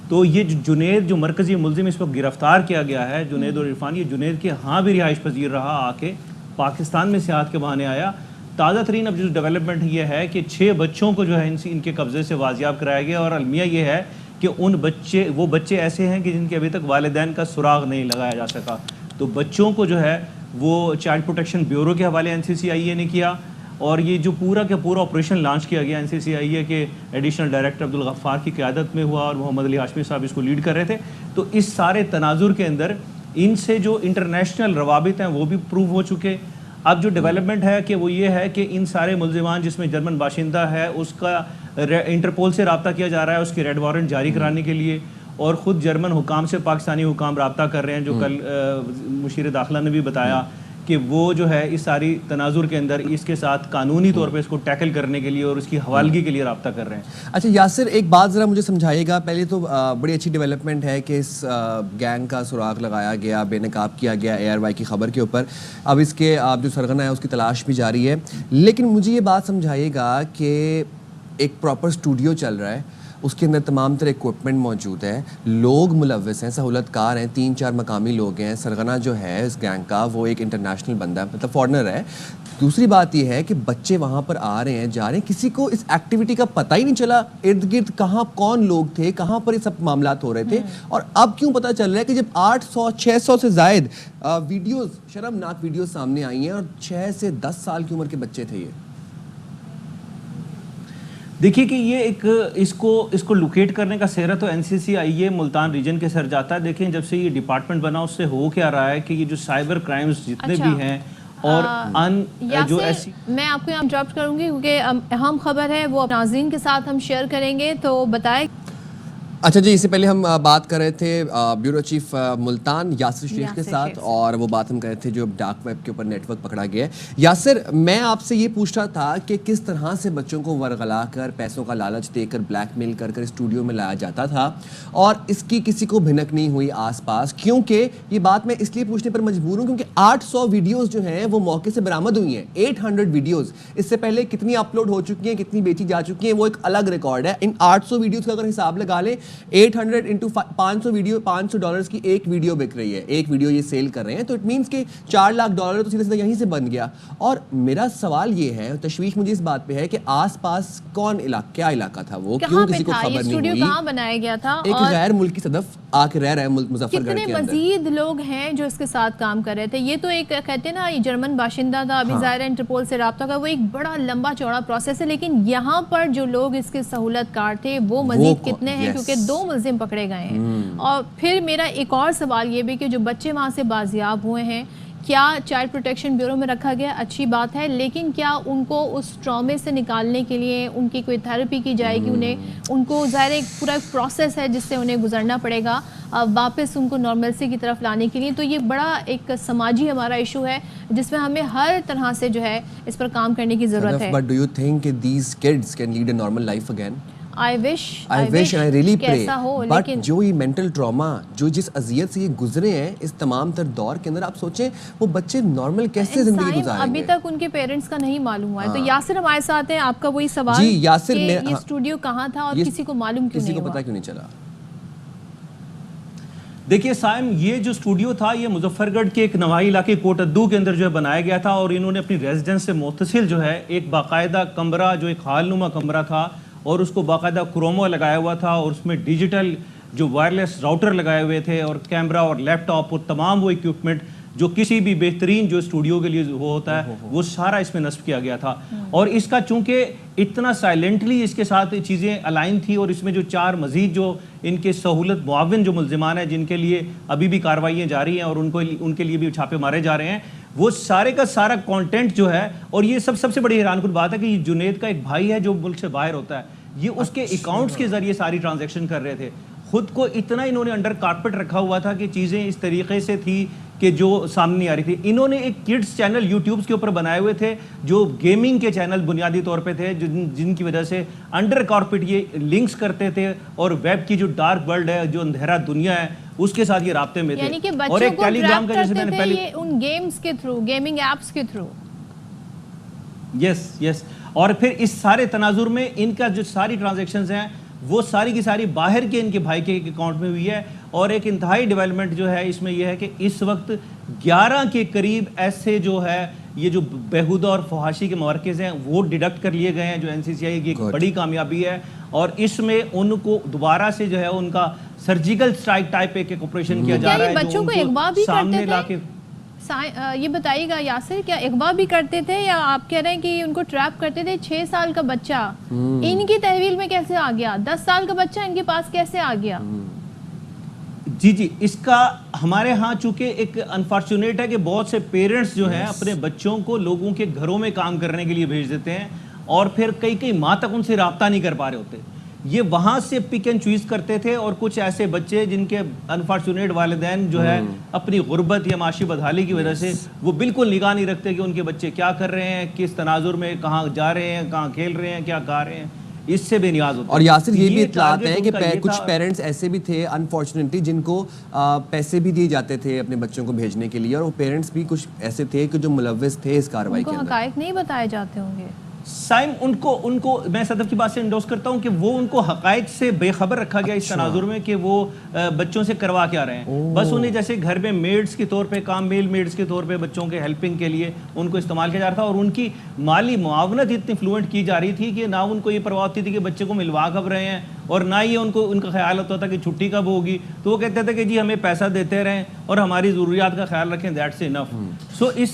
تو یہ جنید جو مرکزی ملزم اس وقت گرفتار کیا گیا ہے, جنید اور عرفان, یہ جنید کے ہاں بھی رہائش پذیر رہا, آ کے پاکستان میں سیاحت کے بہانے آیا. تازہ ترین اب جو ڈیولپمنٹ یہ ہے کہ 6 بچوں کو جو ہے ان کے قبضے سے بازیاب کرایا گیا, اور المیہ یہ ہے کہ وہ بچے ایسے ہیں کہ جن کے ابھی تک والدین کا سراغ نہیں لگایا جا سکا. تو بچوں کو جو ہے وہ چائلڈ پروٹیکشن بیورو کے حوالے NCCIA نے کیا, اور یہ جو پورا کا پورا آپریشن لانچ کیا گیا NCCIA کے ایڈیشنل ڈائریکٹر عبدالغفار کی قیادت میں ہوا, اور محمد علی ہاشمی صاحب اس کو لیڈ کر رہے تھے. تو اس سارے تناظر کے اندر ان سے جو انٹرنیشنل روابط ہیں وہ بھی پروو ہو چکے. اب جو ڈیولپمنٹ ہے کہ وہ یہ ہے کہ ان سارے ملزمان جس میں جرمن باشندہ ہے اس کا انٹرپول سے رابطہ کیا جا رہا ہے اس کے ریڈ وارنٹ جاری کرانے کے لیے, اور خود جرمن حکام سے پاکستانی حکام رابطہ کر رہے ہیں, جو کل مشیر داخلہ نے بھی بتایا کہ وہ جو ہے اس ساری تناظر کے اندر اس کے ساتھ قانونی طور پہ اس کو ٹیکل کرنے کے لیے اور اس کی حوالگی کے لیے رابطہ کر رہے ہیں. اچھا یاسر, ایک بات ذرا مجھے سمجھائیے گا. پہلے تو بڑی اچھی ڈیولپمنٹ ہے کہ اس گینگ کا سراغ لگایا گیا, بے نقاب کیا گیا ARY کی خبر کے اوپر. اب اس کے جو سرغنہ ہے اس کی تلاش بھی جاری ہے, لیکن مجھے یہ بات سمجھائیے گا کہ ایک پراپر اسٹوڈیو چل رہا ہے, اس کے اندر تمام تر ایکوپمنٹ موجود ہے, لوگ ملوث ہیں, سہولت کار ہیں, 3-4 مقامی لوگ ہیں. سرغنہ جو ہے اس گینگ کا وہ ایک انٹرنیشنل بندہ ہے, مطلب فارنر ہے. دوسری بات یہ ہے کہ بچے وہاں پر آ رہے ہیں, جا رہے ہیں, کسی کو اس ایکٹیویٹی کا پتہ ہی نہیں چلا ارد گرد کہاں کون لوگ تھے, کہاں پر یہ سب معاملات ہو رہے تھے. اور اب کیوں پتہ چل رہا ہے کہ جب 800-600 سے زائد ویڈیوز, شرمناک ویڈیوز سامنے آئی ہیں, اور 6 سے 10 سال کی عمر کے بچے تھے. یہ دیکھیے کہ یہ ایک اس کو لوکیٹ کرنے کا سہرا تو NCCIA ملتان ریجن کے سر جاتا ہے. دیکھیں جب سے یہ ڈپارٹمنٹ بنا اس سے ہو کیا رہا ہے کہ یہ جو سائبر کرائمز جتنے بھی ہیں اور جو ایسی میں آپ کو یہاں ڈراپ کروں گی کیونکہ اہم خبر ہے وہ ناظرین کے ساتھ ہم شیئر کریں گے، تو بتائیں۔ اچھا جی، اس سے پہلے ہم بات کر رہے تھے بیورو چیف ملتان یاسر شیخ کے ساتھ، اور وہ بات ہم کر رہے تھے جو ڈارک ویب کے اوپر نیٹ ورک پکڑا گیا ہے۔ یاسر، میں آپ سے یہ پوچھ رہا تھا کہ کس طرح سے بچوں کو ورغلا کر، پیسوں کا لالچ دے کر، بلیک میل کر اسٹوڈیو میں لایا جاتا تھا، اور اس کی کسی کو بھنک نہیں ہوئی آس پاس؟ کیونکہ یہ بات میں اس لیے پوچھنے پر مجبور ہوں کیونکہ 800 ویڈیوز جو ہیں وہ موقع سے برآمد ہوئی ہیں، 800 ویڈیوز۔ اس سے پہلے کتنی اپلوڈ ہو چکی ہیں، کتنی بیچی جا چکی ہیں، وہ ایک الگ ریکارڈ ہے۔ ان 800 ویڈیوز کا اگر حساب لگا لیں، 800 انٹو 500 ویڈیو، $500 کی ایک ویڈیو بک رہی ہے، ایک ویڈیو یہ سیل کر رہے ہیں، تو اٹ مینس کہ $4 لاکھ تو سیدھے سیدھے یہیں سے بن گیا۔ اور میرا سوال یہ ہے، تشویش مجھے اس بات پہ ہے کہ آس پاس کون علاقہ، کیا علاقہ تھا وہ، کیوں کسی کو خبر نہیں ہوئی؟ کہاں بنایا گیا تھا؟ ایک غیر ملکی صدف آ کے رہ رہے ہیں مظفر گڑھ کے کتنے اندر۔ مزید لوگ ہیں جو اس کے ساتھ کام کر رہے تھے؟ یہ تو ایک کہتے ہیں نا یہ جرمن باشندہ تھا، ابھی ظاہر ہے انٹرپول سے رابطہ کا، وہ ایک بڑا لمبا چوڑا پروسیس ہے، لیکن یہاں پر جو لوگ اس کے سہولت کار تھے وہ مزید کتنے ہیں؟ کیونکہ 2 ملزم پکڑے گئے ہیں۔ اور پھر میرا ایک اور سوال یہ بھی کہ جو بچے وہاں سے بازیاب ہوئے ہیں، کیا چائلڈ پروٹیکشن بیورو میں رکھا گیا؟ اچھی بات ہے، لیکن کیا ان کو اس ٹرامے سے نکالنے کے لیے ان کی کوئی تھیراپی کی جائے گی؟ ان کو ظاہر ایک پورا پروسیس ہے جس سے انہیں گزرنا پڑے گا واپس ان کو نارملسی کی طرف لانے کے لیے۔ تو یہ بڑا ایک سماجی ہمارا ایشو ہے جس میں ہمیں ہر طرح سے جو ہے اس پر کام کرنے کی ضرورت ہے۔ But do you think these kids can lead a normal life again? I wish and I really pray. But لیکن جو یہ mental trauma، جو جس اذیت سے یہ گزرے ہیں اس تمام تر دور کے اندر، آپ سوچیں وہ بچے نارمل کیسے زندگی گزاریں گے؟ ابھی تک ان کے پیرنٹس کا نہیں معلوم ہوا ہے۔ تو یاسر ہمارے ساتھ ہیں، آپ کا وہی سوال جی یاسر، یہ اسٹوڈیو کہاں تھا اور کسی کو معلوم کیوں نہیں ہوا؟ کسی کو پتہ کیوں نہیں چلا؟ دیکھیے سائم، یہ جو اسٹوڈیو تھا یہ مظفر گڑھ کے ایک نوائی علاقے کوٹ ادو کے اندر جو ہے بنایا گیا تھا، اور انہوں نے اپنی ریزیڈنس سے متصل جو ہے ایک باقاعدہ کمرہ، جو ایک ہال نما کمرہ تھا، اور اس کو باقاعدہ کرومو لگایا ہوا تھا، اور اس میں ڈیجیٹل جو وائرلیس راؤٹر لگائے ہوئے تھے، اور کیمرہ اور لیپ ٹاپ اور تمام وہ ایکوپمنٹ جو کسی بھی بہترین جو اسٹوڈیو کے لیے وہ ہوتا ہے وہ سارا اس میں نصب کیا گیا تھا۔ اور اس کا چونکہ اتنا سائلنٹلی اس کے ساتھ چیزیں الائن تھی، اور اس میں جو 4 مزید جو ان کے سہولت معاون جو ملزمان ہیں جن کے لیے ابھی بھی کارروائیاں جاری ہیں اور ان کے لیے بھی چھاپے مارے جا رہے ہیں، وہ سارے کا سارا کانٹینٹ جو ہے، اور یہ سب سے بڑی حیران کن بات ہے کہ یہ جنید کا ایک بھائی ہے جو ملک سے باہر ہوتا ہے، یہ اس کے اکاؤنٹس کے ذریعے ساری ٹرانزیکشن کر رہے تھے۔ خود کو اتنا انہوں نے انڈر کارپٹ رکھا ہوا تھا کہ چیزیں اس طریقے سے تھی کہ جو سامنے نہیں آ رہی تھی۔ انہوں نے ایک کڈس چینل یوٹیوب کے اوپر بنائے ہوئے تھے جو گیمنگ کے چینل بنیادی طور پہ تھے، جن کی وجہ سے انڈر کارپٹ یہ لنکس کرتے تھے، اور ویب کی جو ڈارک ورلڈ ہے، جو اندھیرا دنیا ہے، اس کے ساتھ یہ رابطے میں تھے۔ یعنی کہ اور ایک بچوں ٹیلی کو گرام ٹریپ کا جیسے میں نے کرتے پہلے تھے ان گیمز کے تھرو، گیمنگ ایپس کے تھرو۔ یس اور پھر اس سارے تناظر میں ان کا جو ساری ٹرانزیکشنز ہیں وہ ساری کی ساری باہر کے ان کے بھائی کے اکاؤنٹ میں ہوئی ہے۔ اور ایک انتہائی ڈیولپمنٹ جو ہے اس میں یہ ہے کہ اس وقت 11 کے قریب ایسے جو ہے یہ جو بیہودہ اور فحاشی کے مراکز ہیں وہ ڈیڈکٹ کر لیے گئے ہیں، جو NCCI کی ایک بڑی کامیابی ہے۔ اور اس میں ان کو دوبارہ سے جو ہے ان کا سرجیکل اسٹرائک ٹائپ ایک آپریشن کیا جا رہا ہے، بچوں کو اغوا بھی سامنے لا کے۔ یہ بتائیے گا یاسر، کیا اغوا بھی کرتے تھے یا آپ کہہ رہے ہیں کہ ان کو ٹریپ کرتے تھے؟ 6 سال کا بچہ ان کی تحویل میں کیسے آ گیا؟ 10 سال کا بچہ ان کے پاس کیسے آ گیا؟ جی اس کا ہمارے ہاں چونکہ ایک انفارچونیٹ ہے کہ بہت سے پیرنٹس جو ہیں اپنے بچوں کو لوگوں کے گھروں میں کام کرنے کے لیے بھیج دیتے ہیں، اور پھر کئی ماہ تک ان سے رابطہ نہیں کر پا رہے ہوتے۔ یہ وہاں سے پک اینڈ چوائز کرتے تھے، اور کچھ ایسے بچے جن کے انفارچونیٹ والدین جو ہے اپنی غربت یا معاشی بدحالی کی وجہ سے وہ بالکل نگاہ نہیں رکھتے کہ ان کے بچے کیا کر رہے ہیں، کس تناظر میں کہاں جا رہے ہیں، کہاں کھیل رہے ہیں، کیا کھا رہے ہیں، اس سے بے نیاز ہوتے ہیں۔ اور یاسر یہ بھی اطلاعات ہیں کہ کچھ پیرنٹس ایسے بھی تھے انفارچونیٹلی جن کو پیسے بھی دیے جاتے تھے اپنے بچوں کو بھیجنے کے لیے، اور وہ پیرنٹس بھی کچھ ایسے تھے کہ جو ملوث تھے اس کارروائی کے اندر۔ ان کو حقائق نہیں بتائے جاتے ہوں گے؟ سائم ان کو میں صدف کی بات سے انڈوس کرتا ہوں کہ وہ ان کو حقائق سے بے خبر رکھا گیا اس تناظر میں کہ وہ بچوں سے کروا کیا رہے ہیں۔ بس انہیں جیسے گھر میں میڈز کے طور پہ کام، میل میڈز کے طور پہ بچوں کے ہیلپنگ کے لیے ان کو استعمال کیا جا رہا تھا، اور ان کی مالی معاونت اتنی فلوئنٹ کی جا رہی تھی کہ نہ ان کو یہ پرواہ ہوتی تھی کہ بچے کو ملوا کب رہے ہیں، اور نہ ہی ان کا خیال ہوتا تھا کہ چھٹی کب ہوگی۔ تو وہ کہتے تھے کہ جی ہمیں پیسہ دیتے رہیں اور ہماری ضروریات کا خیال رکھیں، دیٹس انف۔ سو اس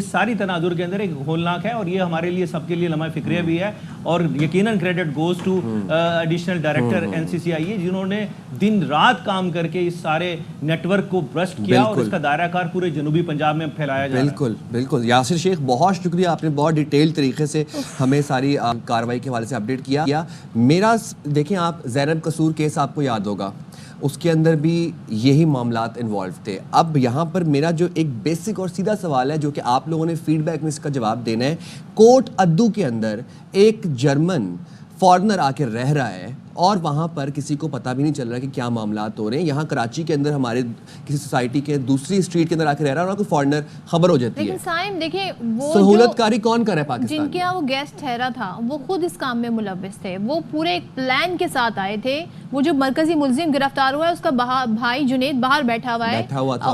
ساری تناظر کے اندر ایک ہولناک ہے، اور یہ ہمارے لیے سب کے لیے لمحہ فکریہ بھی ہے۔ اور یقیناً credit goes to additional director NCCIA جنہوں نے دن رات کام کر کے اس سارے نیٹ ورک کو برسٹ کیا اور اس کا دائرہ کار پورے جنوبی پنجاب میں پھیلایا جا رہا ہے. بالکل بالکل. یاسر شیخ بہت شکریہ, آپ نے بہت ڈیٹیل طریقے سے ہمیں ساری کارروائی کے حوالے سے اپڈیٹ کیا. میرا دیکھیں آپ زینب قصور کیس آپ کو یاد ہوگا, اس کے اندر بھی یہی معاملات انوالو تھے. اب یہاں پر میرا جو ایک بیسک اور سیدھا سوال ہے جو کہ آپ لوگوں نے فیڈ بیک میں اس کا جواب دینا ہے. کوٹ ادو کے اندر ایک جرمن فارنر آ کے رہ رہا ہے اور وہاں پر کسی کو پتہ بھی نہیں چل رہا کہ کیا معاملات ہو رہے ہیں. یہاں کراچی کے اندر ہمارے کسی سوسائٹی کے دوسری اسٹریٹ کے اندر آ کے رہ رہا ہے اور کوئی فارنر خبر ہو جاتی ہے. لیکن سائم دیکھیں وہ سہولت کاری کون کر رہا ہے پاکستان جن کے یہاں وہ گیسٹ ٹھہرا تھا وہ خود اس کام میں ملوث تھے, وہ پورے ایک پلان کے ساتھ آئے تھے. وہ جو مرکزی ملزم گرفتار ہوا ہے اس کا بھائی جنید باہر بیٹھا ہوا ہے,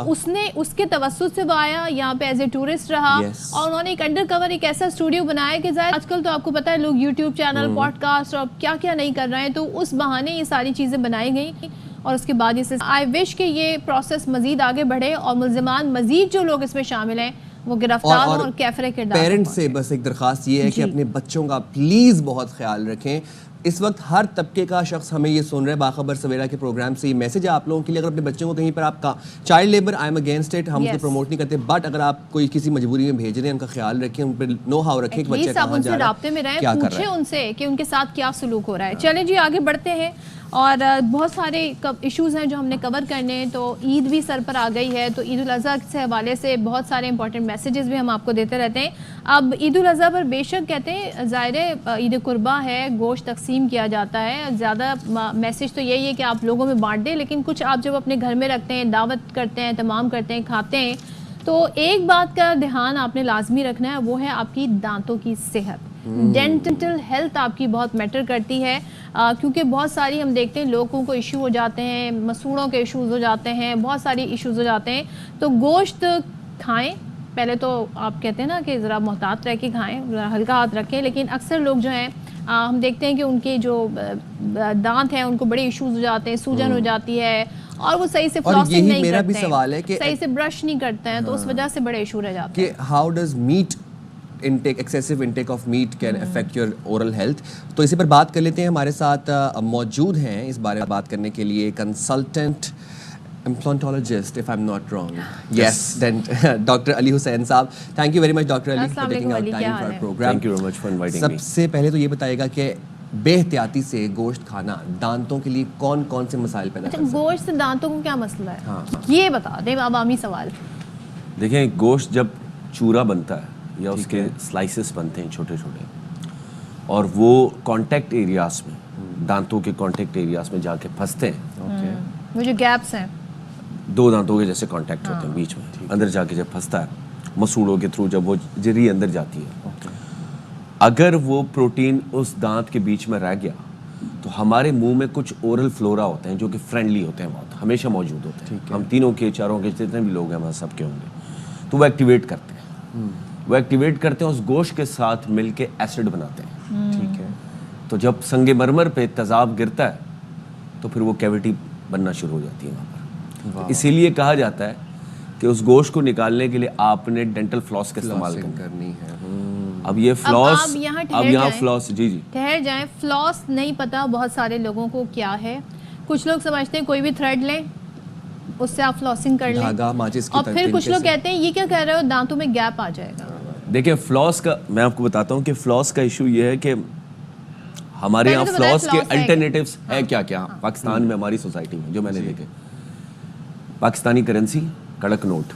اس نے اس کے توسط سے وہ آیا یہاں پہ ایز اے ٹورسٹ رہا اور انہوں نے ایک انڈر کور ایک ایسا اسٹوڈیو بنایا کہ ظاہر آج کل تو آپ کو پتا ہے لوگ یوٹیوب چینل پوڈ کاسٹ اور کیا کیا نہیں کر رہے ہیں, تو اس بہانے یہ ساری چیزیں بنائی گئی اور اس کے بعد اسے آئی وش کہ یہ پروسیس مزید آگے بڑھے اور ملزمان مزید جو لوگ اس میں شامل ہیں وہ گرفتار ہوں اور کیفر کردار. پیرنٹ سے بس ایک درخواست یہ ہے کہ اپنے بچوں کا پلیز بہت خیال رکھیں. اس وقت ہر طبقے کا شخص ہمیں یہ سن رہے ہیں. باخبر سویرا کے پروگرام سے یہ میسج ہے آپ لوگوں کے لیے, اگر اپنے بچوں کو کہیں پر آپ کا child labour I am against it, ہم اس کو پروموٹ نہیں کرتے, بٹ اگر آپ کوئی کسی مجبوری میں بھیج رہے ہیں ان کا خیال رکھیں, ان پہ نو ہاؤ رکھیں کہ بچہ کہاں جا رہا ہے, رابطے میں رہیں, پوچھیں ان سے کہ ان کے ساتھ کیا سلوک ہو رہا ہے. چلیں جی آگے بڑھتے ہیں اور بہت سارے ایشوز ہیں جو ہم نے کور کرنے ہیں. تو عید بھی سر پر آ گئی ہے, تو عید الاضحیٰ سے حوالے سے بہت سارے امپورٹنٹ میسیجز بھی ہم آپ کو دیتے رہتے ہیں. اب عید الاضحیٰ پر بے شک کہتے ہیں ظاہر عید قربا ہے, گوشت تقسیم کیا جاتا ہے, زیادہ میسیج تو یہی ہے کہ آپ لوگوں میں بانٹ دیں, لیکن کچھ آپ جب اپنے گھر میں رکھتے ہیں, دعوت کرتے ہیں, تمام کرتے ہیں, کھاتے ہیں, تو ایک بات کا دھیان آپ نے لازمی رکھنا ہے, وہ ہے آپ کی دانتوں کی صحت. ڈینٹل ہیلتھ آپ کی بہت میٹر کرتی ہے, کیونکہ بہت ساری ہم دیکھتے ہیں لوگوں کو ایشو ہو جاتے ہیں, مسوڑوں کے ایشوز ہو جاتے ہیں, بہت ساری ایشوز ہو جاتے ہیں. تو گوشت کھائیں, پہلے تو آپ کہتے ہیں نا کہ ذرا محتاط رہ کے کھائیں, ذرا ہلکا ہاتھ رکھیں, لیکن اکثر لوگ جو ہیں ہم دیکھتے ہیں کہ ان کے جو دانت ہیں ان کو بڑے ایشوز ہو جاتے ہیں, سوجن ہو جاتی ہے اور وہ صحیح سے فلاسنگ نہیں کرتے ہیں, صحیح سے برش نہیں کرتے ہیں, تو اس وجہ سے بڑے ایشو رہ جاتے ہیں. کہ how does meat intake, excessive intake of meat can affect your oral health. تو اسی پر بات کر لیتے ہیں. ہمارے ساتھ موجود ہیں اس بارے میں بات کرنے کے لیے consultant implantologist, if I'm not wrong. Yes, then Dr. Ali Hussain صاحب. Thank you very much Dr. Ali for taking out time for our program. Thank you very much for inviting me. سب سے پہلے تو یہ بتائے گا کہ بے احتیاطی سے گوشت کھانا دانتوں کے لیے کون کون سے مسائل پیدا کرتا ہے؟ گوشت سے دانتوں کو کیا مسئلہ ہے, یہ بتا دیں عوامی سوال. دیکھیں گوشت جب چورا بنتا ہے یا اس کے سلائسز بنتے ہیں چھوٹے چھوٹے, اور وہ کانٹیکٹ ایریاز میں, دانتوں کے کانٹیکٹ ایریاز میں جا کے پھنستے ہیں, وہ جو گیپس ہیں دو دانتوں کے جیسے کانٹیکٹ ہوتے ہیں بیچ میں, اندر جا کے جب پھنستا ہے مسوڑوں کے تھرو, جب وہ جری اندر جاتی ہے, اگر وہ پروٹین اس دانت کے بیچ میں رہ گیا تو ہمارے منہ میں کچھ اورل فلورا ہوتے ہیں جو کہ فرینڈلی ہوتے ہیں, بہت ہمیشہ موجود ہوتے ہیں. ہم تینوں کے چاروں کے جتنے بھی لوگ ہیں ہمارے سب کے ہوں گے, تو وہ ایکٹیویٹ کرتے ہیں, وہ ایکٹیویٹ کرتے ہیں اس گوشت کے ساتھ مل کے ایسڈ بناتے ہیں. ٹھیک ہے, تو جب سنگ مرمر پہ تیزاب گرتا ہے تو پھر وہ کیویٹی بننا شروع ہو جاتی ہے وہاں پر. اسی لیے کہا جاتا ہے کہ اس گوشت کو نکالنے کے لیے آپ نے ڈینٹل فلاس کا استعمال کرنی ہے. اب یہ فلاس, اب یہاں فلاس, جی جی ٹھہر جائیں, فلاس نہیں پتا بہت سارے لوگوں کو کیا ہے. کچھ لوگ سمجھتے ہیں کوئی بھی تھریڈ لیں اس سے آپ فلاسنگ کر لیں, اور پھر کچھ لوگ کہتے ہیں یہ کیا کہہ رہے ہو دانتوں میں گیپ آ جائے گا. دیکھیں فلاس کا میں آپ کو بتاتا ہوں کہ فلاس کا ایشو یہ ہے کہ ہمارے یہاں فلاس کے الٹرنیٹیوز ہے کیا کیا پاکستان میں, ہماری سوسائٹی میں جو میں نے دیکھے. پاکستانی کرنسی کڑک نوٹ,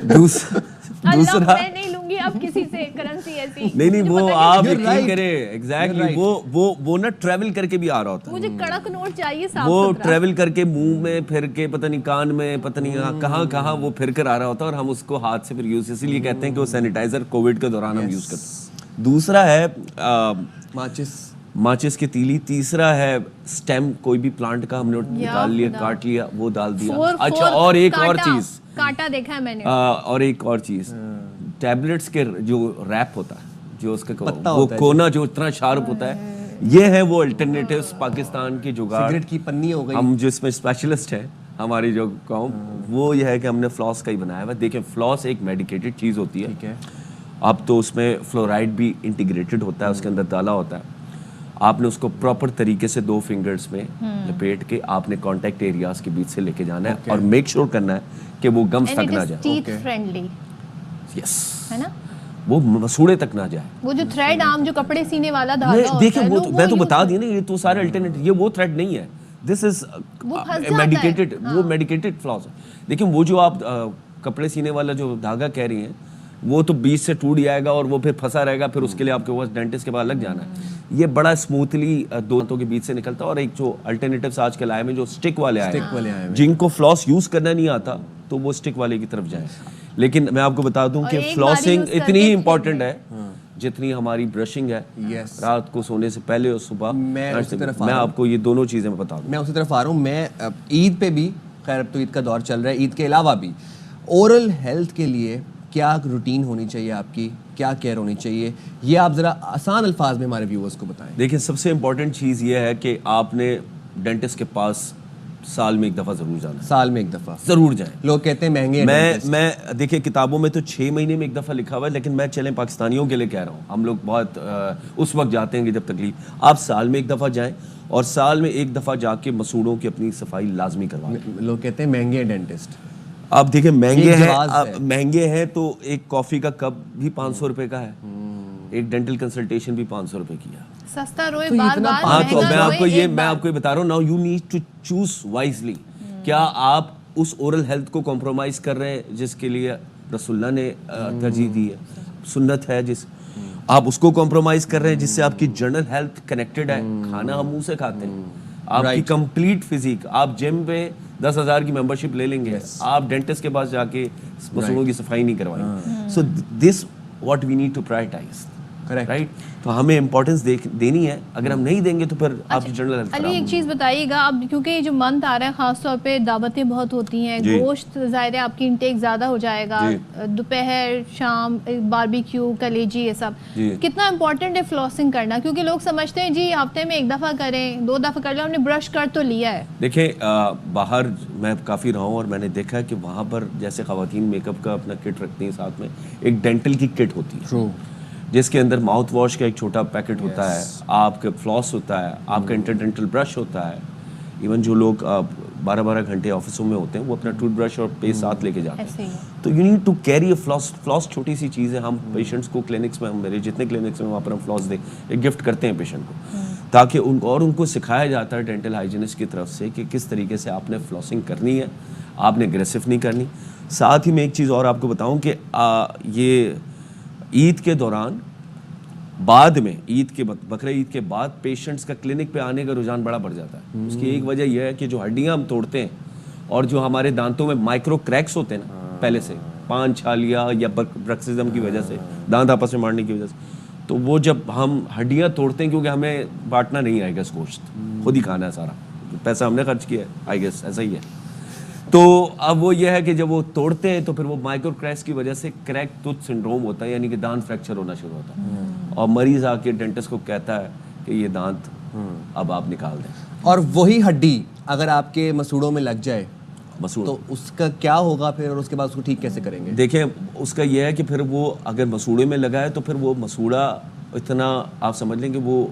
دوسرا میں نہیں لوں گی اب کسی سے کرنسی ایسی. نہیں وہ آپ یقین کریں ایگزیکٹلی وہ نا ٹریول کر کے بھی آ رہا ہوتا ہے. مجھے کڑک نوٹ چاہیے, وہ ٹریول کر کے منہ میں پھر کے پتہ نہیں کان میں پتہ نہیں کہاں کہاں وہ پھر کر آ رہا ہوتا ہے, اور ہم اس کو ہاتھ سے پھر یوز, اسی لیے کہتے ہیں کہ وہ سینیٹائزر کووڈ کے دوران ہم یوز کرتے ہیں. دوسرا ہے ماچس کی تیلی. تیسرا ہے سٹیم, کوئی بھی پلانٹ کا ہم نے نکال لیا, کاٹ لیا, وہ ڈال دیا. اچھا, اور ایک اور چیز, کانٹا دیکھا ہے میں نے, اور ایک اور چیز, ٹیبلٹس کے جو ریپ ہوتا ہے, جو اس کا وہ کونا جو اتنا شارپ ہوتا ہے, یہ ہے وہ الٹرنیٹیوز پاکستان کی جگاڑ. سگریٹ کی پنی ہو گئی. ہم جو اس میں اسپیشلسٹ ہیں ہماری جو قوم, وہ یہ ہے کہ ہم نے فلاس کا ہی بنایا ہوا ہے. دیکھیں فلاس ایک میڈیکیٹڈ چیز ہوتی ہے, اب تو اس میں فلورائڈ بھی انٹیگریٹڈ ہوتا ہے, اس کے اندر ڈالا ہوتا ہے. آپ نے اس کو پراپر طریقے سے 2 فنگرز میں لپیٹ کے آپ نے کانٹیکٹ ایریاز کے بیچ سے لے کے جانا ہے اور میک شیور کرنا ہے کہ وہ گمز تک نہ جائے. ٹیتھ فرینڈلی یس, ہے نا, وہ مسوڑے تک نہ جائے. وہ جو تھریڈ عام جو کپڑے سینے والا دھاگا ہوتا ہے, دیکھیں وہ میں تو بتا دیا نا, یہ تو سارے الٹرنیٹ, یہ وہ تھریڈ نہیں ہے, دس از میڈیکیٹڈ, وہ میڈیکیٹڈ فلاس ہے. دیکھیں وہ جو آپ کپڑے سینے والا جو دھاگا کہہ رہی ہیں وہ تو بیچ سے ٹوٹ جائے گا اور وہ پھر پھنسا رہے گا, پھر اس کے لیے آپ کے پاس ڈینٹسٹ کے پاس لگ جانا ہے. یہ بڑا اسموتھلی 2 دانتوں کے بیچ سے نکلتا ہے. اور ایک جو الٹرنیٹیوز آج کل آئے ہیں جو سٹک والے آئے ہیں, جن کو فلاس یوز کرنا نہیں آتا تو وہ سٹک والے کی طرف جائیں. لیکن میں آپ کو بتا دوں کہ فلاسنگ اتنی ہی امپورٹنٹ ہے جتنی ہماری برشنگ ہے رات کو سونے سے پہلے اور صبح. میں آپ کو یہ دونوں چیزیں بتا دوں. میں اسی طرف آ رہا ہوں. میں عید پہ بھی, خیر اب تو عید کا دور چل رہا ہے, عید کے علاوہ بھی اورل ہیلتھ کے لیے کیا روٹین ہونی چاہیے آپ کی, کیا کیئر ہونی چاہیے, یہ آپ ذرا آسان الفاظ میں ہمارے ویورز کو بتائیں. دیکھیں سب سے امپورٹنٹ چیز یہ ہے کہ آپ نے ڈینٹسٹ کے پاس سال میں 1 دفعہ ضرور جانا ہے. سال میں 1 دفعہ ضرور جائیں. لوگ کہتے ہیں مہنگے. میں دیکھیں کتابوں میں تو 6 مہینے میں 1 دفعہ لکھا ہوا ہے, لیکن میں چلیں پاکستانیوں کے لیے کہہ رہا ہوں, ہم لوگ بہت اس وقت جاتے ہیں کہ جب تکلیف. آپ سال میں 1 دفعہ جائیں اور سال میں 1 دفعہ جا کے مسوڑوں کی اپنی صفائی لازمی کروائیں. لوگ کہتے ہیں مہنگے ڈینٹسٹ. آپ دیکھیں مہنگے ہیں تو ایک کافی کا کپ بھی 500 روپے کا ہے, ایک ڈینٹل کنسلٹیشن بھی 500 روپے کی ہے. سستا روئے بار بار. ہاں تو میں آپ کو یہ بتا رہا ہوں, now you need to choose wisely. کیا آپ اس اورل ہیلتھ کو کمپرومائز کر رہے ہیں جس کے لیے رسول اللہ نے ترجیح دی ہے, سنت ہے, جس آپ اس کو کمپرومائز کر رہے ہیں جس سے آپ کی جنرل ہیلتھ کنیکٹڈ ہے. کھانا ہم منہ سے کھاتے ہیں, آپ کی کمپلیٹ فزیک, آپ جم پہ 10,000 کی ممبرشپ لے لیں گے, آپ ڈینٹسٹ کے پاس جا کے مسوڑوں کی صفائی نہیں کروائیں گے. So this what we need to prioritize, right. تو ہمیں امپورٹنس دینی ہے, اگر ہم نہیں دیں گے تو پھر آپ کی جنرل ہیلتھ. علی ایک چیز بتائیے گا, اب کیونکہ یہ جو منتھ آ رہا ہے خاص طور پہ دعوتیں بہت ہوتی ہیں, گوشت ظاہر ہے آپ کی انٹیک زیادہ ہو جائے گا, دوپہر شام باربیکیو کلیجی یہ سب, کتنا امپورٹنٹ ہے فلاسنگ کرنا؟ کیونکہ لوگ سمجھتے ہیں جی ہفتے میں 1 دفعہ کریں, 2 دفعہ کر لیں, ہم نے برش کر تو لیا ہے. دیکھیں باہر میں کافی رہا ہوں اور میں نے دیکھا ہے کہ وہاں پر جیسے خواتین میک اپ کا اپنا کٹ رکھتی ہیں, ساتھ میں ایک ڈینٹل کی کٹ ہوتی ہے جس کے اندر ماؤتھ واش کا ایک چھوٹا پیکٹ ہوتا ہے, آپ کا فلاس ہوتا ہے, آپ کا انٹرڈینٹل برش ہوتا ہے. ایون جو لوگ 12 گھنٹے آفسوں میں ہوتے ہیں وہ اپنا ٹوتھ برش اور پیسٹ ساتھ لے کے جاتے ہیں. تو you need to carry a floss. Floss چھوٹی سی چیز ہے, ہم پیشنٹس کو کلینکس میں, میرے جتنے کلینکس میں وہاں پر ہم فلاس ایک گفٹ کرتے ہیں پیشنٹ کو, تاکہ ان کو سکھایا جاتا ہے ڈینٹل ہائیجینسٹ کی طرف سے کہ کس طریقے سے آپ نے فلاسنگ کرنی ہے, آپ نے اگریسو نہیں کرنی. ساتھ ہی میں ایک چیز اور آپ کو بتاؤں کہ یہ عید کے دوران بعد میں بقرہ عید کے بعد پیشنٹس کا کلینک پہ آنے کا رجحان بڑا بڑھ جاتا ہے. اس کی ایک وجہ یہ ہے کہ جو ہڈیاں ہم توڑتے ہیں اور جو ہمارے دانتوں میں مائکرو کریکس ہوتے ہیں نا پہلے سے, پان چھالیا یا برکسزم کی وجہ سے, دانت آپس میں مارنے کی وجہ سے, تو وہ جب ہم ہڈیاں توڑتے ہیں, کیونکہ ہمیں بانٹنا نہیں آئے گا اس گوشت, خود ہی کھانا ہے سارا, پیسہ ہم نے خرچ کیا ہے, آئی گیس ایسا ہی ہے. تو اب وہ یہ ہے کہ جب وہ توڑتے ہیں تو پھر وہ مائکرو کریکس کی وجہ سے کریک ٹوتھ سنڈروم ہوتا ہے, یعنی کہ دانت فریکچر ہونا شروع ہوتا ہے, اور مریض آ کے ڈینٹسٹ کو کہتا ہے کہ یہ دانت اب آپ نکال دیں. اور وہی ہڈی اگر آپ کے مسوڑوں میں لگ جائے تو اس کا کیا ہوگا پھر, اور اس کے بعد اس کو ٹھیک کیسے کریں گے؟ دیکھیں اس کا یہ ہے کہ پھر وہ اگر مسوڑے میں لگا ہے تو پھر وہ مسوڑا اتنا آپ سمجھ لیں کہ وہ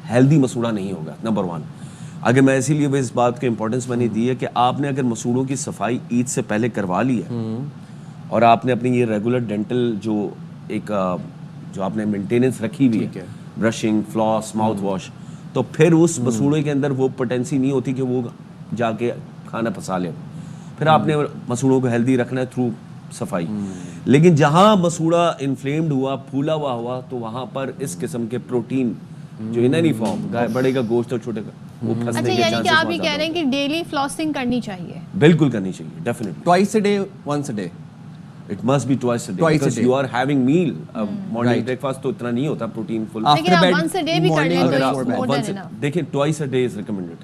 ہیلدی مسوڑا نہیں ہوگا. نمبر 1, اگر میں اسی لیے اس بات کو امپورٹنس میں نے دی ہے کہ آپ نے اگر مسوڑوں کی صفائی عید سے پہلے کروا لی ہے اور آپ نے اپنی یہ ریگولر ڈینٹل جو آپ نے مینٹیننس رکھی ہوئی ہے, برشنگ, فلاس, ماؤتھ واش, تو پھر اس مسوڑے کے اندر وہ پوٹینسی نہیں ہوتی کہ وہ جا کے کھانا پھنسا لے. پھر آپ نے مسوڑوں کو ہیلدی رکھنا ہے تھرو صفائی. لیکن جہاں مسوڑا انفلیمڈ ہوا, پھولا ہوا تو وہاں پر اس قسم کے پروٹین جو ہے نا نہیں فارم, بڑے کا گوشت اور چھوٹے کا, وہ پھنسنے کے چانسز. اچھا, یعنی کہ آپ یہ کہہ رہے ہیں کہ ڈیلی فلاسنگ کرنی چاہیے؟ بالکل کرنی چاہیے, definitely. Twice a day, once a day. It must be twice a day because you are having meal. Morning breakfast تو اتنا نہیں ہوتا protein full. لیکن آپ once a day بھی کر لیں تو more than enough. دیکھیں twice a day is recommended.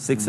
6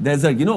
there's a, you know,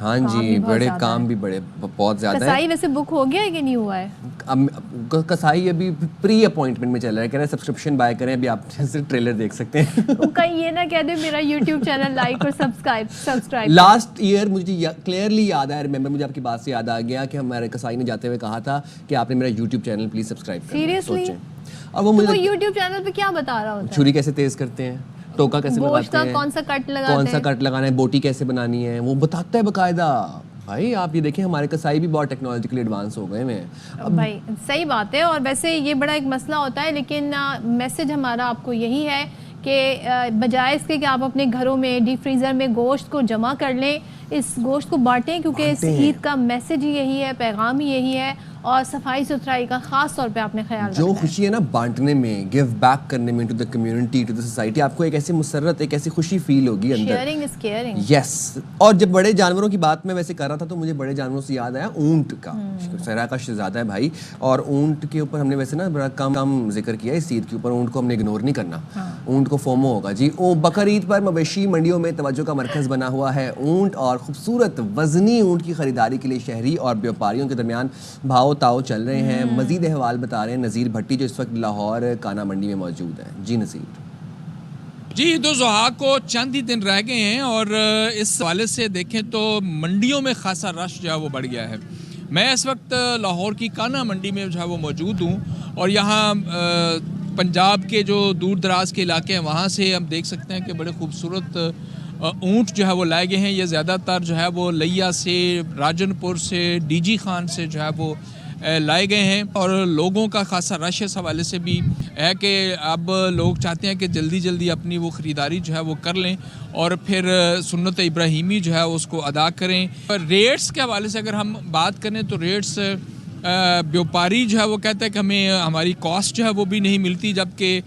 ہاں جی بڑے کام بھی بڑے بہت زیادہ ہیں. کسائی ویسے بک ہو گیا ہے کہ نہیں ہوا ہے؟ کسائی ابھی پری اپوائنٹمنٹ میں چل رہا ہے, کہہ رہے ہیں سبسکرپشن بائی کریں, ابھی آپ ٹریلر دیکھ سکتے ہیں. کہیں یہ نہ کہہ دیں میرا یوٹیوب چینل لائک اور سبسکرائب. لاسٹ ایئر مجھے کلیئرلی یاد آیا, ریمبر مجھے آپ کی بات سے یاد آ گیا کہ ہمارے کسائی نے جاتے ہوئے کہا تھا کہ آپ نے میرا یوٹیوب چینل پلیز سبسکرائب کریں. سیریسلی؟ اور وہ مجھے یوٹیوب چینل پہ کیا بتا رہا ہوتا ہے؟ چھری کیسے تیز کرتے ہیں, ٹوکا کیسے لگاتے ہیں, کون سا کٹ لگانا ہے, بوٹی کیسے بنانی ہے, وہ بتاتا ہے باقاعدہ. بھائی آپ یہ دیکھیں ہمارے کسائی بھی بہت ٹیکنالوجیکلی ایڈوانس ہو گئے ہیں. بھائی صحیح بات ہے, اور ویسے یہ بڑا ایک مسئلہ ہوتا ہے, لیکن میسج ہمارا آپ کو یہی ہے کہ بجائے اس کے کہ آپ اپنے گھروں میں ڈیپ فریزر میں گوشت کو جمع کر لیں, اس گوشت کو بانٹیں, کیونکہ اس عید کا میسج ہی یہی ہے, پیغام ہی یہی ہے, اور صفائی ستھرائی کا خاص طور پہ آپ نے خیال رکھنا ہے. جو خوشی ہے نا بانٹنے میں, گیو بیک کرنے میں to the community, to the society, آپ کو ایک ایسی مسرت, ایک ایسی خوشی فیل ہوگی اندر. Sharing is caring. یس. اور جب بڑے جانوروں کی بات میں ویسے کر رہا تھا تو مجھے بڑے جانوروں سے یاد آیا اونٹ کا. صحرا کا شہزادہ ہے بھائی, اور اونٹ کے اوپر ہم نے ویسے نا بڑا کم ذکر کیا اس عید کے اوپر. اونٹ کو ہم نے اگنور نہیں کرنا, اونٹ کو فومو ہوگا جی. بقر عید پر مویشی منڈیوں میں توجہ کا مرکز بنا ہوا ہے اونٹ, اور خوبصورت وزنی اونٹ کی خریداری کے لیے شہری اور بیوپاریوں کے درمیان بھاؤ تاؤ چل رہے ہیں. مزید احوال بتا رہے ہیں نذیر بھٹی جو اس وقت لاہور کانا منڈی میں موجود ہے. جی نذیر. جی عید الاضحیٰ کو چند ہی دن رہ گئے ہیں, اور اس حوالے سے دیکھیں تو منڈیوں میں خاصا رش جو ہے وہ بڑھ گیا ہے. میں اس وقت لاہور کی کانا منڈی میں جو ہے وہ موجود ہوں, اور یہاں پنجاب کے جو دور دراز کے علاقے ہیں وہاں سے ہم دیکھ سکتے ہیں کہ بڑے خوبصورت اونٹ جو ہے وہ لائے گئے ہیں. یہ زیادہ تر جو ہے وہ لیا سے, راجن پور سے, ڈی جی خان سے جو ہے وہ لائے گئے ہیں, اور لوگوں کا خاصا رش اس حوالے سے بھی ہے کہ اب لوگ چاہتے ہیں کہ جلدی جلدی اپنی وہ خریداری جو ہے وہ کر لیں اور پھر سنت ابراہیمی جو ہے اس کو ادا کریں. ریٹس کے حوالے سے اگر ہم بات کریں تو ریٹس بیوپاری جو ہے وہ کہتا ہے کہ ہمیں ہماری کاسٹ جو ہے وہ بھی نہیں ملتی, جبکہ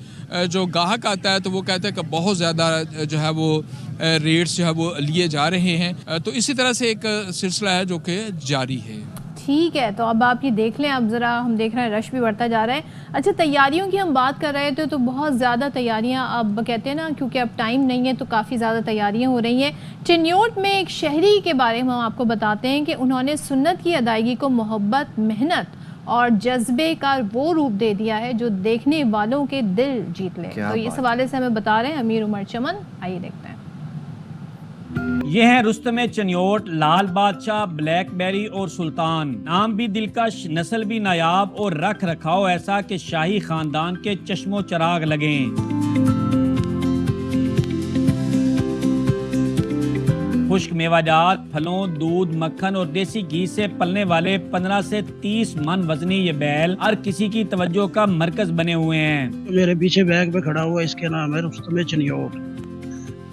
جو گاہک آتا ہے تو وہ کہتا ہے کہ بہت زیادہ جو ہے وہ ریٹس جو ہے وہ لیے جا رہے ہیں. تو اسی طرح سے ایک سلسلہ ہے جو کہ جاری ہے. ٹھیک ہے, تو اب آپ یہ دیکھ لیں, اب ذرا ہم دیکھ رہے ہیں رش بھی بڑھتا جا رہا ہے. اچھا تیاریوں کی ہم بات کر رہے تھے تو بہت زیادہ تیاریاں اب کہتے ہیں نا, کیونکہ اب ٹائم نہیں ہے تو کافی زیادہ تیاریاں ہو رہی ہیں. چنیوٹ میں ایک شہری کے بارے میں ہم آپ کو بتاتے ہیں کہ انہوں نے سنت کی ادائیگی کو محبت, محنت اور جذبے کا وہ روپ دے دیا ہے جو دیکھنے والوں کے دل جیت لے. تو اس حوالے سے ہمیں بتا رہے ہیں امیر عمر چمن, آئیے دیکھتے ہیں. یہ ہیں رستم چنیوٹ, لال بادشاہ, بلیک بیری اور سلطان. نام بھی دلکش, نسل بھی نایاب, اور رکھ رکھاؤ ایسا کہ شاہی خاندان کے چشم و چراغ لگیں. خشک میوہ جات, پھلوں, دودھ, مکھن اور دیسی گھی سے پلنے والے 15 سے 30 من وزنی یہ بیل ہر کسی کی توجہ کا مرکز بنے ہوئے ہیں. میرے پیچھے بیگ پہ کھڑا ہوا اس کے نام ہے رستم چنیوٹ.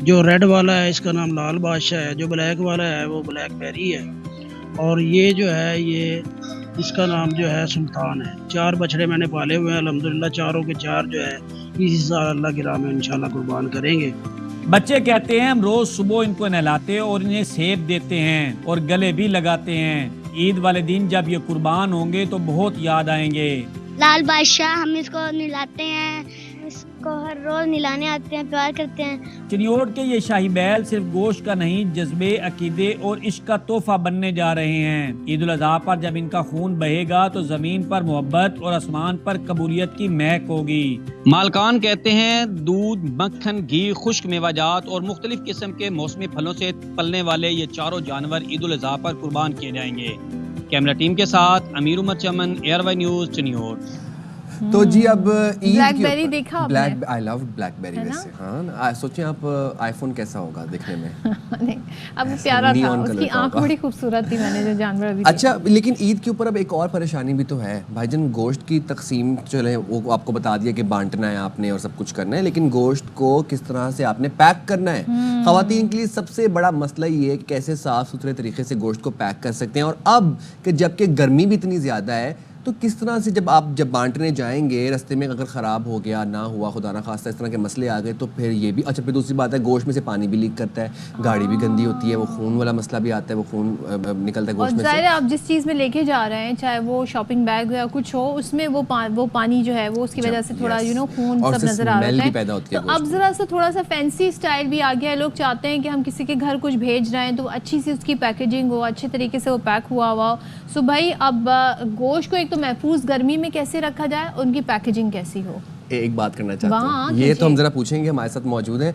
جو ریڈ والا ہے اس کا نام لال بادشاہ ہے, جو بلیک والا ہے وہ بلیک بیری ہے, اور یہ جو ہے یہ اس کا نام جو ہے سلطان ہے. 4 بچڑے میں نے پالے ہوئے ہیں الحمدللہ, چاروں کے 4 جو ہے اسی سال اللہ کی راہ میں انشاءاللہ قربان کریں گے. بچے کہتے ہیں ہم روز صبح ان کو نہلاتے اور انہیں سیب دیتے ہیں اور گلے بھی لگاتے ہیں. عید والے دن جب یہ قربان ہوں گے تو بہت یاد آئیں گے. لال بادشاہ, ہم اس کو نہلاتے ہیں, اس کو ہر روز نہلانے آتے ہیں, پیار کرتے ہیں. چنیوٹ کے یہ شاہی بیل صرف گوشت کا نہیں, جذبے, عقیدے اور عشق کا تحفہ بننے جا رہے ہیں. عید الاضحیٰ پر جب ان کا خون بہے گا تو زمین پر محبت اور آسمان پر قبولیت کی مہک ہوگی. مالکان کہتے ہیں دودھ, مکھن, گھی, خشک میوہ جات اور مختلف قسم کے موسمی پھلوں سے پلنے والے یہ چاروں جانور عید الاضحیٰ پر قربان کیے جائیں گے. کیمرہ ٹیم کے ساتھ امیر عمر چمن, ایئر وائی نیوز, چنیوٹ. تو جی اب عید بلیک بیری دیکھا آپ نے؟ آئی لو بلیک بیری. ویسے ہاں سوچیں آپ آئی فون کیسا ہوگا دیکھنے میں. نہیں اب پیارا تھا, اس کی آنکھ بڑی خوبصورت تھی, میں نے جو جانور ابھی. اچھا لیکن عید کے اوپر اب ایک اور پریشانی بھی تو ہے بھائی جان. گوشت کی تقسیم چلے وہ آپ کو بتا دیا کہ بانٹنا ہے آپ نے اور سب کچھ کرنا ہے, لیکن گوشت کو کس طرح سے آپ نے پیک کرنا ہے. خواتین کے لیے سب سے بڑا مسئلہ یہ ہے کہ کیسے صاف ستھرے طریقے سے گوشت کو پیک کر سکتے ہیں. اور اب کہ جب کہ گرمی بھی اتنی زیادہ ہے, تو کس طرح سے جب بانٹنے جائیں گے رستے میں اگر خراب ہو گیا نہ ہوا خدا نہ خواستہ اس طرح کے مسئلے آ گئے تو پھر یہ بھی اچھا. پھر دوسری بات ہے گوشت میں سے پانی بھی لیک کرتا ہے, گاڑی بھی گندی ہوتی ہے, وہ خون والا مسئلہ بھی آتا ہے, وہ خون نکلتا ہے گوشت میں سے. ظاہر ہے آپ جس چیز میں لے کے جا رہے ہیں چاہے وہ شاپنگ بیگ یا کچھ ہو اس میں وہ پانی جو ہے وہ اس کی وجہ سے تھوڑا خون سب نظر آ رہا ہے. تو اب ذرا سا تھوڑا سا فینسی اسٹائل بھی آ گیا ہے, لوگ چاہتے ہیں کہ ہم کسی کے گھر کچھ بھیج رہے ہیں تو اچھی سی اس کی پیکیجنگ ہو, اچھے طریقے سے وہ پیک ہوا ہو. سو بھائی اب گوشت کو ایک تو محفوظ گرمی میں کیسے رکھا جائے, ان کی پیکیجنگ کیسی ہو. ایک بات کرنا چاہتے ہیں, یہ تو ہم ذرا پوچھیں گے, ہمارے ساتھ موجود ہیں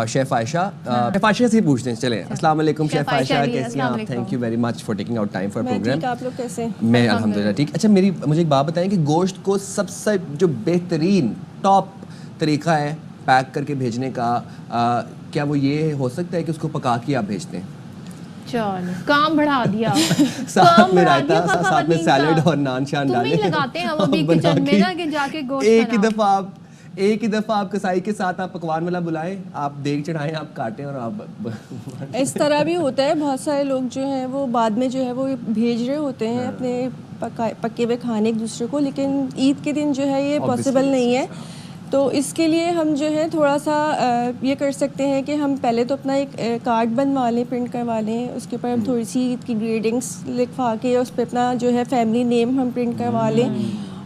شیف عائشہ. شیف عائشہ سے پوچھتے ہیں, چلیں. السلام علیکم شیف عائشہ, کیسی ہیں آپ؟ Thank you very much for taking out time for programme. آپ لوگ کیسے ہیں؟ میں الحمدللہ ٹھیک. اچھا مجھے ایک بات بتائیں کہ گوشت کو سب سے جو بہترین ٹاپ طریقہ ہے پیک کر کے بھیجنے کا, کیا وہ یہ ہو سکتا ہے کہ اس کو پکا کے آپ بھیجتے ہیں؟ چلو کام بڑھا دیا, ساتھ میں رائتا, ساتھ میں سیلڈ اور نان شان ڈالے لگاتے ہیں وہ بھی کچن میں نا کہ جا کے گوشت ایک ہی دفعہ آپ کسائی کے ساتھ آپ پکوان والا بلائیں, آپ دیگ چڑھائیں, آپ کاٹیں اور آپ اس طرح بھی ہوتا ہے. بہت سارے لوگ جو ہیں وہ بعد میں جو ہے وہ بھیج رہے ہوتے ہیں اپنے پکے ہوئے کھانے ایک دوسرے کو, لیکن عید کے دن جو ہے یہ پاسبل نہیں ہے. تو اس کے لیے ہم جو ہے تھوڑا سا یہ کر سکتے ہیں کہ ہم پہلے تو اپنا ایک کارڈ بنوا لیں, پرنٹ کروا لیں, اس کے اوپر ہم تھوڑی سی عید کی گریڈنگس لکھوا کے اس پہ اپنا جو ہے فیملی نیم ہم پرنٹ کروا لیں.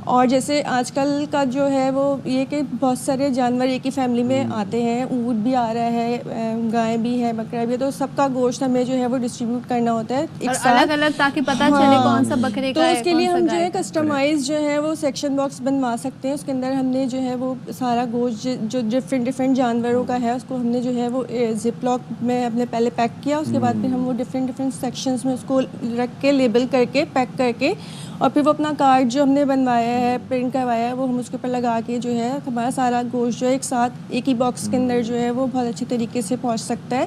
اور جیسے آج کل کا جو ہے وہ یہ کہ بہت سارے جانور ایک ہی فیملی میں آتے ہیں, اونٹ بھی آ رہا ہے, گائے بھی ہے, بکرا بھی ہے, تو سب کا گوشت ہمیں جو ہے وہ ڈسٹریبیوٹ کرنا ہوتا ہے ایک ساتھ الگ الگ تاکہ پتہ چلے کون سا بکرے کا ہے. تو اس کے لیے ہم جو ہے کسٹمائز جو ہے وہ سیکشن باکس بنوا سکتے ہیں. اس کے اندر ہم نے جو ہے وہ سارا گوشت جو ڈفرینٹ جانوروں کا ہے اس کو ہم نے جو ہے وہ زپ لاک میں ہم نے پہلے پیک کیا, اس کے بعد پھر ہم وہ ڈفرینٹ سیکشنز میں اس کو رکھ کے لیبل کر کے پیک کر کے, اور پھر وہ اپنا کارڈ جو ہم نے بنوایا ہے, پرنٹ کروایا ہے, وہ ہم اس کے اوپر لگا کے جو ہے ہمارا سارا گوشت جو ہے ایک ساتھ ایک ہی باکس کے اندر جو ہے وہ بہت اچھی طریقے سے پہنچ سکتا ہے.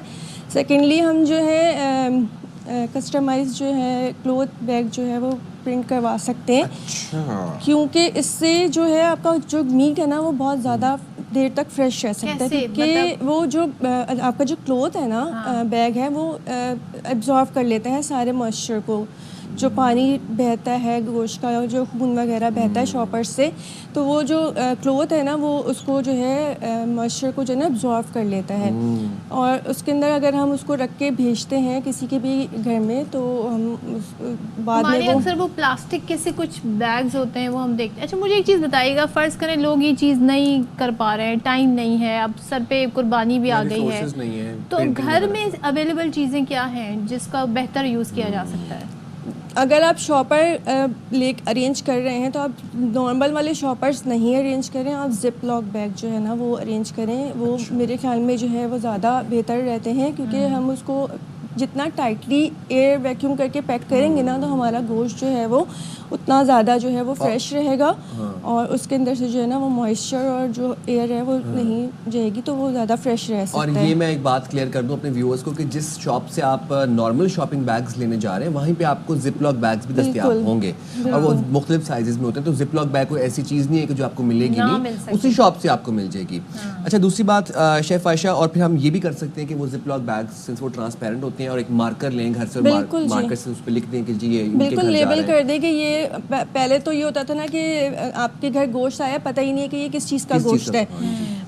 سیکنڈلی ہم جو ہے کسٹمائز جو ہے کلوتھ بیگ جو ہے وہ پرنٹ کروا سکتے ہیں, کیونکہ اس سے جو ہے آپ کا جو میٹ ہے نا وہ بہت زیادہ دیر تک فریش رہ سکتا ہے, کیونکہ وہ جو آپ کا جو کلوتھ ہے نا بیگ ہے وہ ایبزارو کر لیتا ہے سارے موئسچر کو. جو پانی بہتا ہے گوشت کا, جو خون وغیرہ بہتا ہے شاپر سے, تو وہ جو کلوتھ ہے نا وہ اس کو جو ہے موئسچر کو جو ہے نا ایبزارو کر لیتا ہے. اور اس کے اندر اگر ہم اس کو رکھ کے بھیجتے ہیں کسی کے بھی گھر میں تو ہم بعد میں اکثر وہ پلاسٹک کے سے کچھ بیگز ہوتے ہیں وہ ہم دیکھتے ہیں. اچھا مجھے ایک چیز بتائیے گا, فرض کریں لوگ یہ چیز نہیں کر پا رہے ہیں, ٹائم نہیں ہے, اب سر پہ قربانی بھی آ گئی ہے, تو گھر میں اویلیبل چیزیں کیا ہیں جس کا بہتر یوز کیا جا سکتا ہے؟ اگر آپ شاپر ارینج کر رہے ہیں تو آپ نارمل والے شاپرز نہیں ارینج کریں, آپ زپ لاک بیگ جو ہے نا وہ ارینج کریں. وہ میرے خیال میں جو ہے وہ زیادہ بہتر رہتے ہیں, کیونکہ ہم اس کو جتنا ٹائٹلی ایئر ویکیوم کر کے پیک کریں گے نا تو ہمارا گوشت جو ہے وہ اتنا زیادہ جو ہے وہ فریش رہے گا, اور اس کے اندر سے جو ہے نا وہ موئسچر اور جو ایئر ہے وہ نہیں جائے گی, تو وہ زیادہ فریش رہ سکتا ہے. اور یہ میں ایک بات کلیئر کر دوں اپنے ویورز کو کہ جس شاپ سے آپ نارمل شاپنگ بیگز لینے جا رہے ہیں وہیں پہ آپ کو زپ لاک بیگز بھی دستیاب ہوں گے, اور وہ مختلف سائزز میں ہوتے ہیں. تو زپ لاک بیگ کوئی ایسی چیز نہیں ہے کہ جو آپ کو ملے گی نہیں, اسی شاپ سے آپ کو مل جائے گی. اچھا دوسری بات شیف عائشہ, اور پھر ہم یہ بھی کر سکتے ہیں کہ وہ زپ لاک بیگز سنس وہ ٹرانسپیرنٹ ہوتے ہیں اور ایک مارکر لیں گھر سے, مارکر سے اس پہ لکھ دیں کہ جی یہ بالکل لیبل کر دیں کہ یہ پہلے تو یہ ہوتا تھا نا کہ آپ کے گھر گوشت آیا پتہ ہی نہیں ہے کہ یہ کس چیز کا گوشت ہے.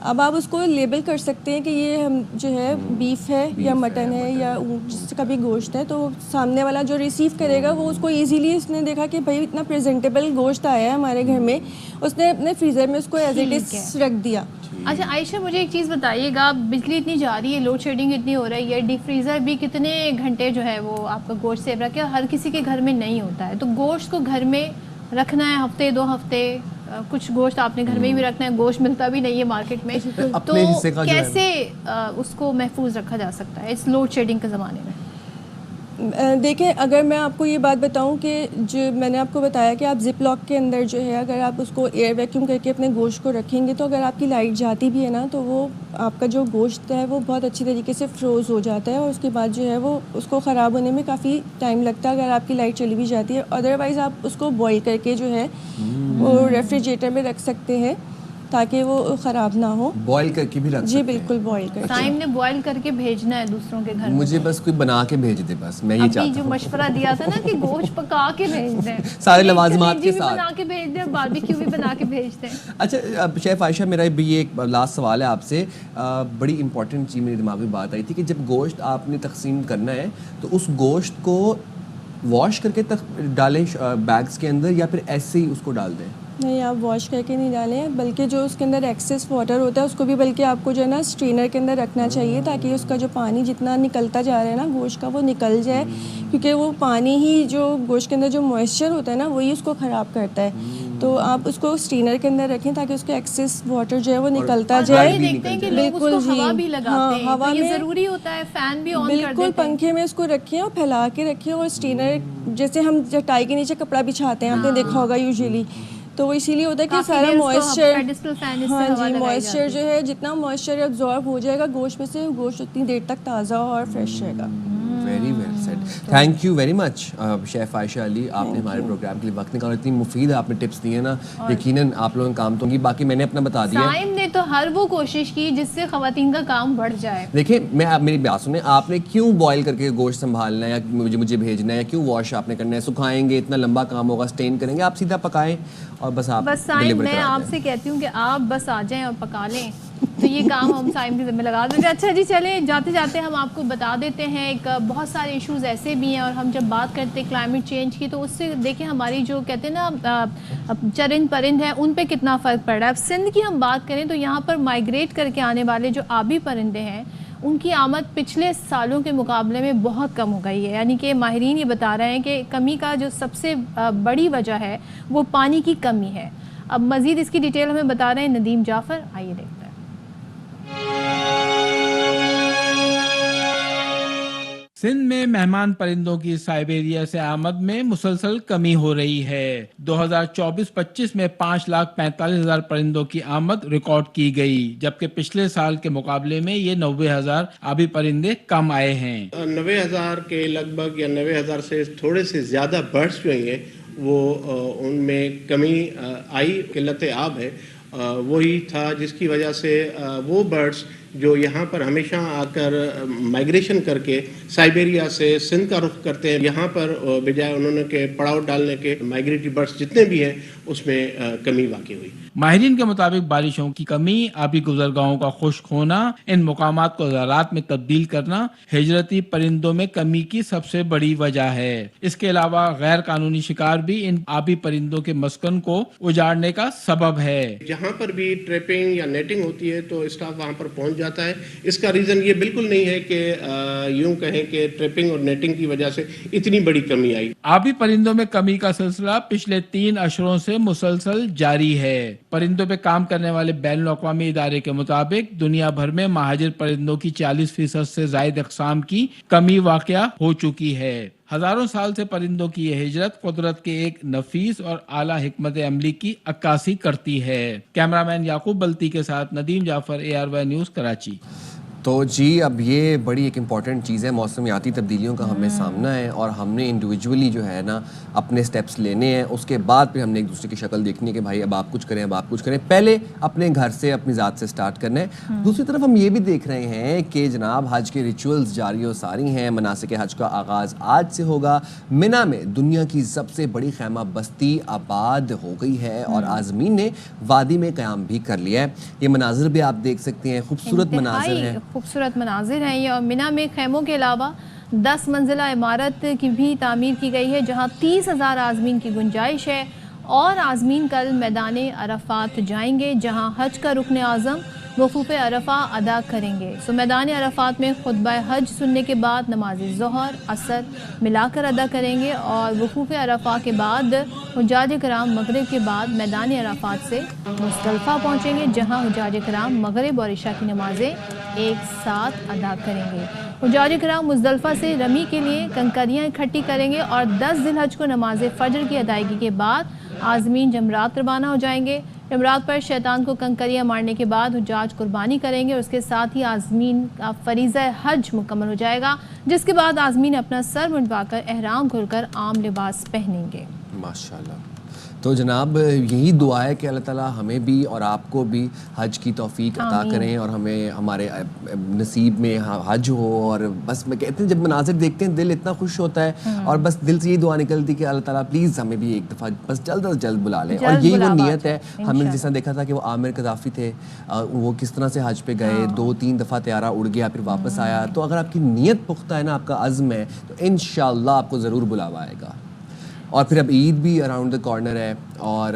اب آپ اس کو لیبل کر سکتے ہیں کہ یہ ہم جو ہے بیف ہے یا مٹن ہے یا جس کا بھی گوشت ہے, تو سامنے والا جو ریسیو کرے گا وہ اس کو ایزیلی, اس نے دیکھا کہ بھائی اتنا پریزنٹیبل گوشت آیا ہے ہمارے گھر میں, اس نے اپنے فریزر میں اس کو ایز اٹ از رکھ دیا. اچھا عائشہ مجھے ایک چیز بتائیے گا, بجلی اتنی جا رہی ہے, لوڈ شیڈنگ اتنی ہو رہی ہے, ڈیپ فریزر بھی کتنے گھنٹے جو ہے وہ آپ کا گوشت سیو رکھے, ہر کسی کے گھر میں نہیں ہوتا ہے, تو گوشت کو گھر میں رکھنا ہے ہفتے 2 ہفتے, کچھ گوشت آپ نے گھر میں بھی رکھنا ہے, گوشت ملتا بھی نہیں ہے مارکیٹ میں, تو کیسے اس کو محفوظ رکھا جا سکتا ہے اس لوڈ شیڈنگ کے زمانے میں؟ دیکھیں اگر میں آپ کو یہ بات بتاؤں کہ جو میں نے آپ کو بتایا کہ آپ زپ لاک کے اندر جو ہے اگر آپ اس کو ایئر ویکیوم کر کے اپنے گوشت کو رکھیں گے تو اگر آپ کی لائٹ جاتی بھی ہے نا تو وہ آپ کا جو گوشت ہے وہ بہت اچھی طریقے سے فروز ہو جاتا ہے, اور اس کے بعد جو ہے وہ اس کو خراب ہونے میں کافی ٹائم لگتا ہے اگر آپ کی لائٹ چلی بھی جاتی ہے. ادروائز آپ اس کو بوائل کر کے جو ہے وہ ریفریجریٹر میں رکھ سکتے ہیں. تاکہ وہ خراب نہ ہو. بوائل کر کے بھی رکھ جی سکتے بالکل بوائل کر کے. سائم نے بوائل کر کے بھیجنا ہے دوسروں کے گھر. مجھے بس کوئی بنا کے بھیج دے, بس میں یہ ابھی چاہتا جو ہوں. مشورہ دیا تھا نا کہ گوشت پکا کے بھیج دیں, سارے لوازمات کے ساتھ بنا کے بھیج دیں, باربیکیو بھی بنا کے بھیج دیں. اچھا اب شیف عائشہ, میرا بھی یہ ایک لاسٹ سوال ہے آپ سے. بڑی امپورٹنٹ چیز میرے دماغ میں بات آئی تھی کہ جب گوشت آپ نے تقسیم کرنا ہے تو اس گوشت کو واش کر کے ڈالیں بیگز کے اندر, یا پھر ایسے ہی اس کو ڈال دیں؟ نہیں, آپ واش کر کے نہیں ڈالیں, بلکہ جو اس کے اندر ایکسیس واٹر ہوتا ہے اس کو بھی بلکہ آپ کو جو ہے نا اسٹرینر کے اندر رکھنا چاہیے, تاکہ اس کا جو پانی جتنا نکلتا جا رہا ہے نا گوشت کا وہ نکل جائے, کیونکہ وہ پانی ہی جو گوشت کے اندر جو موئسچر ہوتا ہے نا وہی اس کو خراب کرتا ہے. تو آپ اس کو اسٹرینر کے اندر رکھیں تاکہ اس کا ایکسیس واٹر جو ہے وہ نکلتا جائے. دیکھتے ہیں کہ لوگ اس کو ہوا بھی لگاتے ہیں, تو یہ ضروری ہوتا ہے فین بھی آن کر دیتے ہیں. بالکل پنکھے میں اس کو رکھیں اور پھیلا کے رکھیں, اور اسٹرینر جیسے ہم چٹائی کے نیچے کپڑا بچھاتے ہیں, آپ نے دیکھا ہوگا یوزلی, تو وہ اسی لیے ہوتا ہے کہ سارا موئسچر, ہاں جی موئسچر جو ہے جتنا موئسچر ایبزارب ہو جائے گا گوشت میں سے, گوشت اتنی دیر تک تازہ اور فریش رہے گا. Very well said. Thank you very much chef Ayesha Ali, آپ نے ہمارے پروگرام کے لیے وقت نکالا, اتنی مفید آپ نے ٹپس دیے نا, یقیناً آپ لوگوں نے کام تو کی. باقی میں نے اپنا بتا دیا. سائم نے تو ہر وہ کوشش کی جس سے خواتین کا کام بڑھ جائے. دیکھیں میں میری بات سنیں, آپ نے کیوں بوائل کر کے گوشت سنبھالنا ہے, یا مجھے بھیجنا ہے, یا کیوں واش آپ نے کرنا ہے, سکھائیں گے, اتنا لمبا کام ہوگا, اسٹین کریں گے, آپ سیدھا پکائیں اور بس آپ سائم میں آپ سے کہتی ہوں کہ آپ بس آ جائیں اور پکا لیں, تو یہ کام ہم سائم کے ذمہ لگا دیتے ہیں. اچھا جی چلیں, جاتے جاتے ہم آپ کو بتا دیتے ہیں ایک بہت سارے ایشوز ایسے بھی ہیں, اور ہم جب بات کرتے ہیں کلائمیٹ چینج کی تو اس سے دیکھیں ہماری جو کہتے ہیں نا چرند پرند ہیں ان پہ کتنا فرق پڑ رہا ہے. اب سندھ کی ہم بات کریں تو یہاں پر مائیگریٹ کر کے آنے والے جو آبی پرندے ہیں ان کی آمد پچھلے سالوں کے مقابلے میں بہت کم ہو گئی ہے. یعنی کہ ماہرین یہ بتا رہے ہیں کہ کمی کا جو سب سے بڑی وجہ ہے وہ پانی کی کمی ہے. اب مزید اس کی ڈیٹیل ہمیں بتا رہے ہیں ندیم جعفر, آئیے دیکھتے ہیں. سندھ میں مہمان پرندوں کی سائبیریا سے آمد میں مسلسل کمی ہو رہی ہے. 2024-25 میں 5,45,000 پرندوں کی آمد ریکارڈ کی گئی, جبکہ پچھلے سال کے مقابلے میں یہ 90,000 آبی پرندے کم آئے ہیں. 90,000 کے لگ بھگ یا 90,000 سے تھوڑے سے زیادہ برڈس جو ہیں وہ ان میں کمی آئی, قلت آب ہے, وہی تھا جس کی وجہ سے وہ برڈس جو یہاں پر ہمیشہ آ کر مائیگریشن کر کے سائبیریا سے سندھ کا رخ کرتے ہیں, یہاں پر بجائے انہوں نے کہ پڑاؤ ڈالنے کے مائیگریٹری برڈس جتنے بھی ہیں اس میں کمی واقع ہوئی. ماہرین کے مطابق بارشوں کی کمی, آبی گزرگاہوں کا خشک ہونا, ان مقامات کو زراعت میں تبدیل کرنا ہجرتی پرندوں میں کمی کی سب سے بڑی وجہ ہے. اس کے علاوہ غیر قانونی شکار بھی ان آبی پرندوں کے مسکن کو اجاڑنے کا سبب ہے. جہاں پر بھی ٹریپنگ یا نیٹنگ ہوتی ہے تو اسٹاف وہاں پر پہنچ جاتا ہے. اس کا ریزن یہ بالکل نہیں ہے کہ یوں کہیں کہ ٹریپنگ اور نیٹنگ کی وجہ سے اتنی بڑی کمی آئی. آبی پرندوں میں کمی کا سلسلہ پچھلے 3 اشروں سے مسلسل جاری ہے. پرندوں پہ کام کرنے والے بین الاقوامی ادارے کے مطابق دنیا بھر میں مہاجر پرندوں کی 40% سے زائد اقسام کی کمی واقع ہو چکی ہے. ہزاروں سال سے پرندوں کی یہ ہجرت قدرت کے ایک نفیس اور اعلیٰ حکمت عملی کی عکاسی کرتی ہے. کیمرامین یعقوب بلتی کے ساتھ ندیم جعفر, ARY نیوز, کراچی. تو جی اب یہ بڑی ایک امپورٹنٹ چیز ہے, موسمیاتی تبدیلیوں کا ہمیں سامنا ہے, اور ہم نے انڈیویجولی جو ہے نا اپنے سٹیپس لینے ہیں. اس کے بعد پھر ہم نے ایک دوسرے کی شکل دیکھنی ہے کہ بھائی اب آپ کچھ کریں, اب آپ کچھ کریں. پہلے اپنے گھر سے, اپنی ذات سے سٹارٹ کرنا ہے. دوسری طرف ہم یہ بھی دیکھ رہے ہیں کہ جناب حج کے ریچولز جاری و ساری ہیں. مناسک حج کا آغاز آج سے ہوگا. منا میں دنیا کی سب سے بڑی خیمہ بستی آباد ہو گئی ہے, اور عازمین نے وادی میں قیام بھی کر لیا ہے. یہ مناظر بھی آپ دیکھ سکتے ہیں, خوبصورت مناظر ہیں, خوبصورت مناظر ہیں یہ. اور منا میں خیموں کے علاوہ 10 منزلہ عمارت کی بھی تعمیر کی گئی ہے, جہاں 30,000 عازمین کی گنجائش ہے. اور عازمین کل میدان عرفات جائیں گے, جہاں حج کا رکن اعظم وقوف عرفہ ادا کریں گے. میدان عرفات میں خطبہ حج سننے کے بعد نماز ظہر عصر ملا کر ادا کریں گے, اور وقوف عرفہ کے بعد حجاج کرام مغرب کے بعد میدان عرفات سے مزدلفہ پہنچیں گے, جہاں حجاج کرام مغرب اور عشاء کی نمازیں ایک ساتھ ادا کریں گے. حجاج کرام مزدلفہ سے رمی کے لیے کنکریاں اکٹھی کریں گے, اور 10 ذی الحج کو نماز فجر کی ادائیگی کے بعد عازمین جمرات روانہ ہو جائیں گے. جمرات پر شیطان کو کنکریاں مارنے کے بعد حجاج قربانی کریں گے, اور اس کے ساتھ ہی عازمین کا فریضہ حج مکمل ہو جائے گا, جس کے بعد عازمین اپنا سر منڈوا کر احرام کھول کر عام لباس پہنیں گے. ماشاءاللہ. تو جناب یہی دعا ہے کہ اللہ تعالیٰ ہمیں بھی اور آپ کو بھی حج کی توفیق عطا کریں اور ہمیں ہمارے نصیب میں حج ہو. اور بس میں کہتے ہیں جب مناظر دیکھتے ہیں دل اتنا خوش ہوتا ہے اور بس دل سے یہ دعا نکلتی کہ اللہ تعالیٰ پلیز ہمیں بھی ایک دفعہ بس جلد از جلد بلا لیں. اور یہی وہ نیت ہے. ہم نے جس طرح دیکھا تھا کہ وہ عامر قذافی تھے, وہ کس طرح سے حج پہ گئے, 2-3 دفعہ طیارہ اڑ گیا پھر واپس آیا. تو اگر آپ کی نیت پختہ ہے نا, آپ کا عزم ہے, تو انشاءاللہ آپ کو ضرور بلاوا آئے گا. اور پھر اب عید بھی اراؤنڈ دا کارنر ہے اور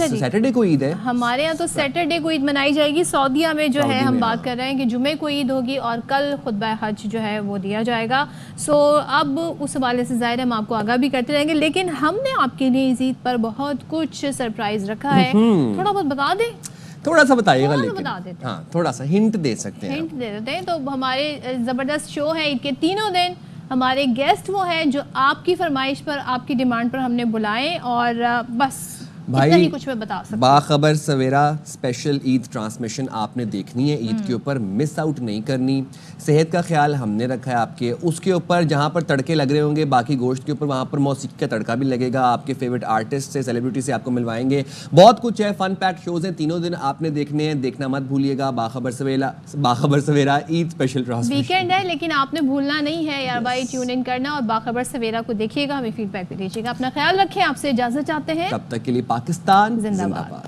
سیٹرڈے کو عید ہے ہمارے یہاں. تو سیٹرڈے کو عید منائی جائے گی. سعودیہ میں جو ہے ہم بات کر رہے ہیں کہ جمعے کو عید ہوگی اور کل خطبہ حج جو ہے وہ دیا جائے گا. سو اب اس حوالے سے ظاہر ہم آپ کو آگاہ بھی کرتے رہیں گے, لیکن ہم نے آپ کے لیے اس عید پر بہت کچھ سرپرائز رکھا ہے. تھوڑا بہت بتا دیں, تھوڑا سا بتائیے گا, لیکن ہاں تھوڑا سا ہنٹ دے سکتے ہیں, ہنٹ دے دیتے ہیں. تو ہمارے زبردست شو ہے عید کے تینوں دن. ہمارے گیسٹ وہ ہیں جو آپ کی فرمائش پر, آپ کی ڈیمانڈ پر ہم نے بلائے, اور بس اتنا ہی کچھ میں بتا سکتا ہوں. باخبر سویرا اسپیشل عید ٹرانسمیشن آپ نے دیکھنی ہے عید کے اوپر, مس آؤٹ نہیں کرنی. صحت کا خیال ہم نے رکھا ہے آپ کے, اس کے اوپر جہاں پر تڑکے لگ رہے ہوں گے باقی گوشت کے اوپر, وہاں پر موسیقی کا تڑکا بھی لگے گا. آپ کے فیوریٹ آرٹسٹ سے, سیلیبریٹی سے آپ کو ملوائیں گے. بہت کچھ ہے, فن پیک شوز ہیں, تینوں دن آپ نے دیکھنے ہیں, دیکھنا مت بھولیے گا. باخبر سویرا عید اسپیشل ٹرانسمیشن. ویکینڈ ہے لیکن آپ نے بھولنا نہیں ہے یار بھائی, ٹیون ان کرنا اور باخبر سویرا کو دیکھیے گا, ہمیں فیڈ بیک بھی دیجیے گا. اپنا خیال رکھیں, آپ سے اجازت چاہتے ہیں, تب تک کے لیے پاکستان زندہ باد.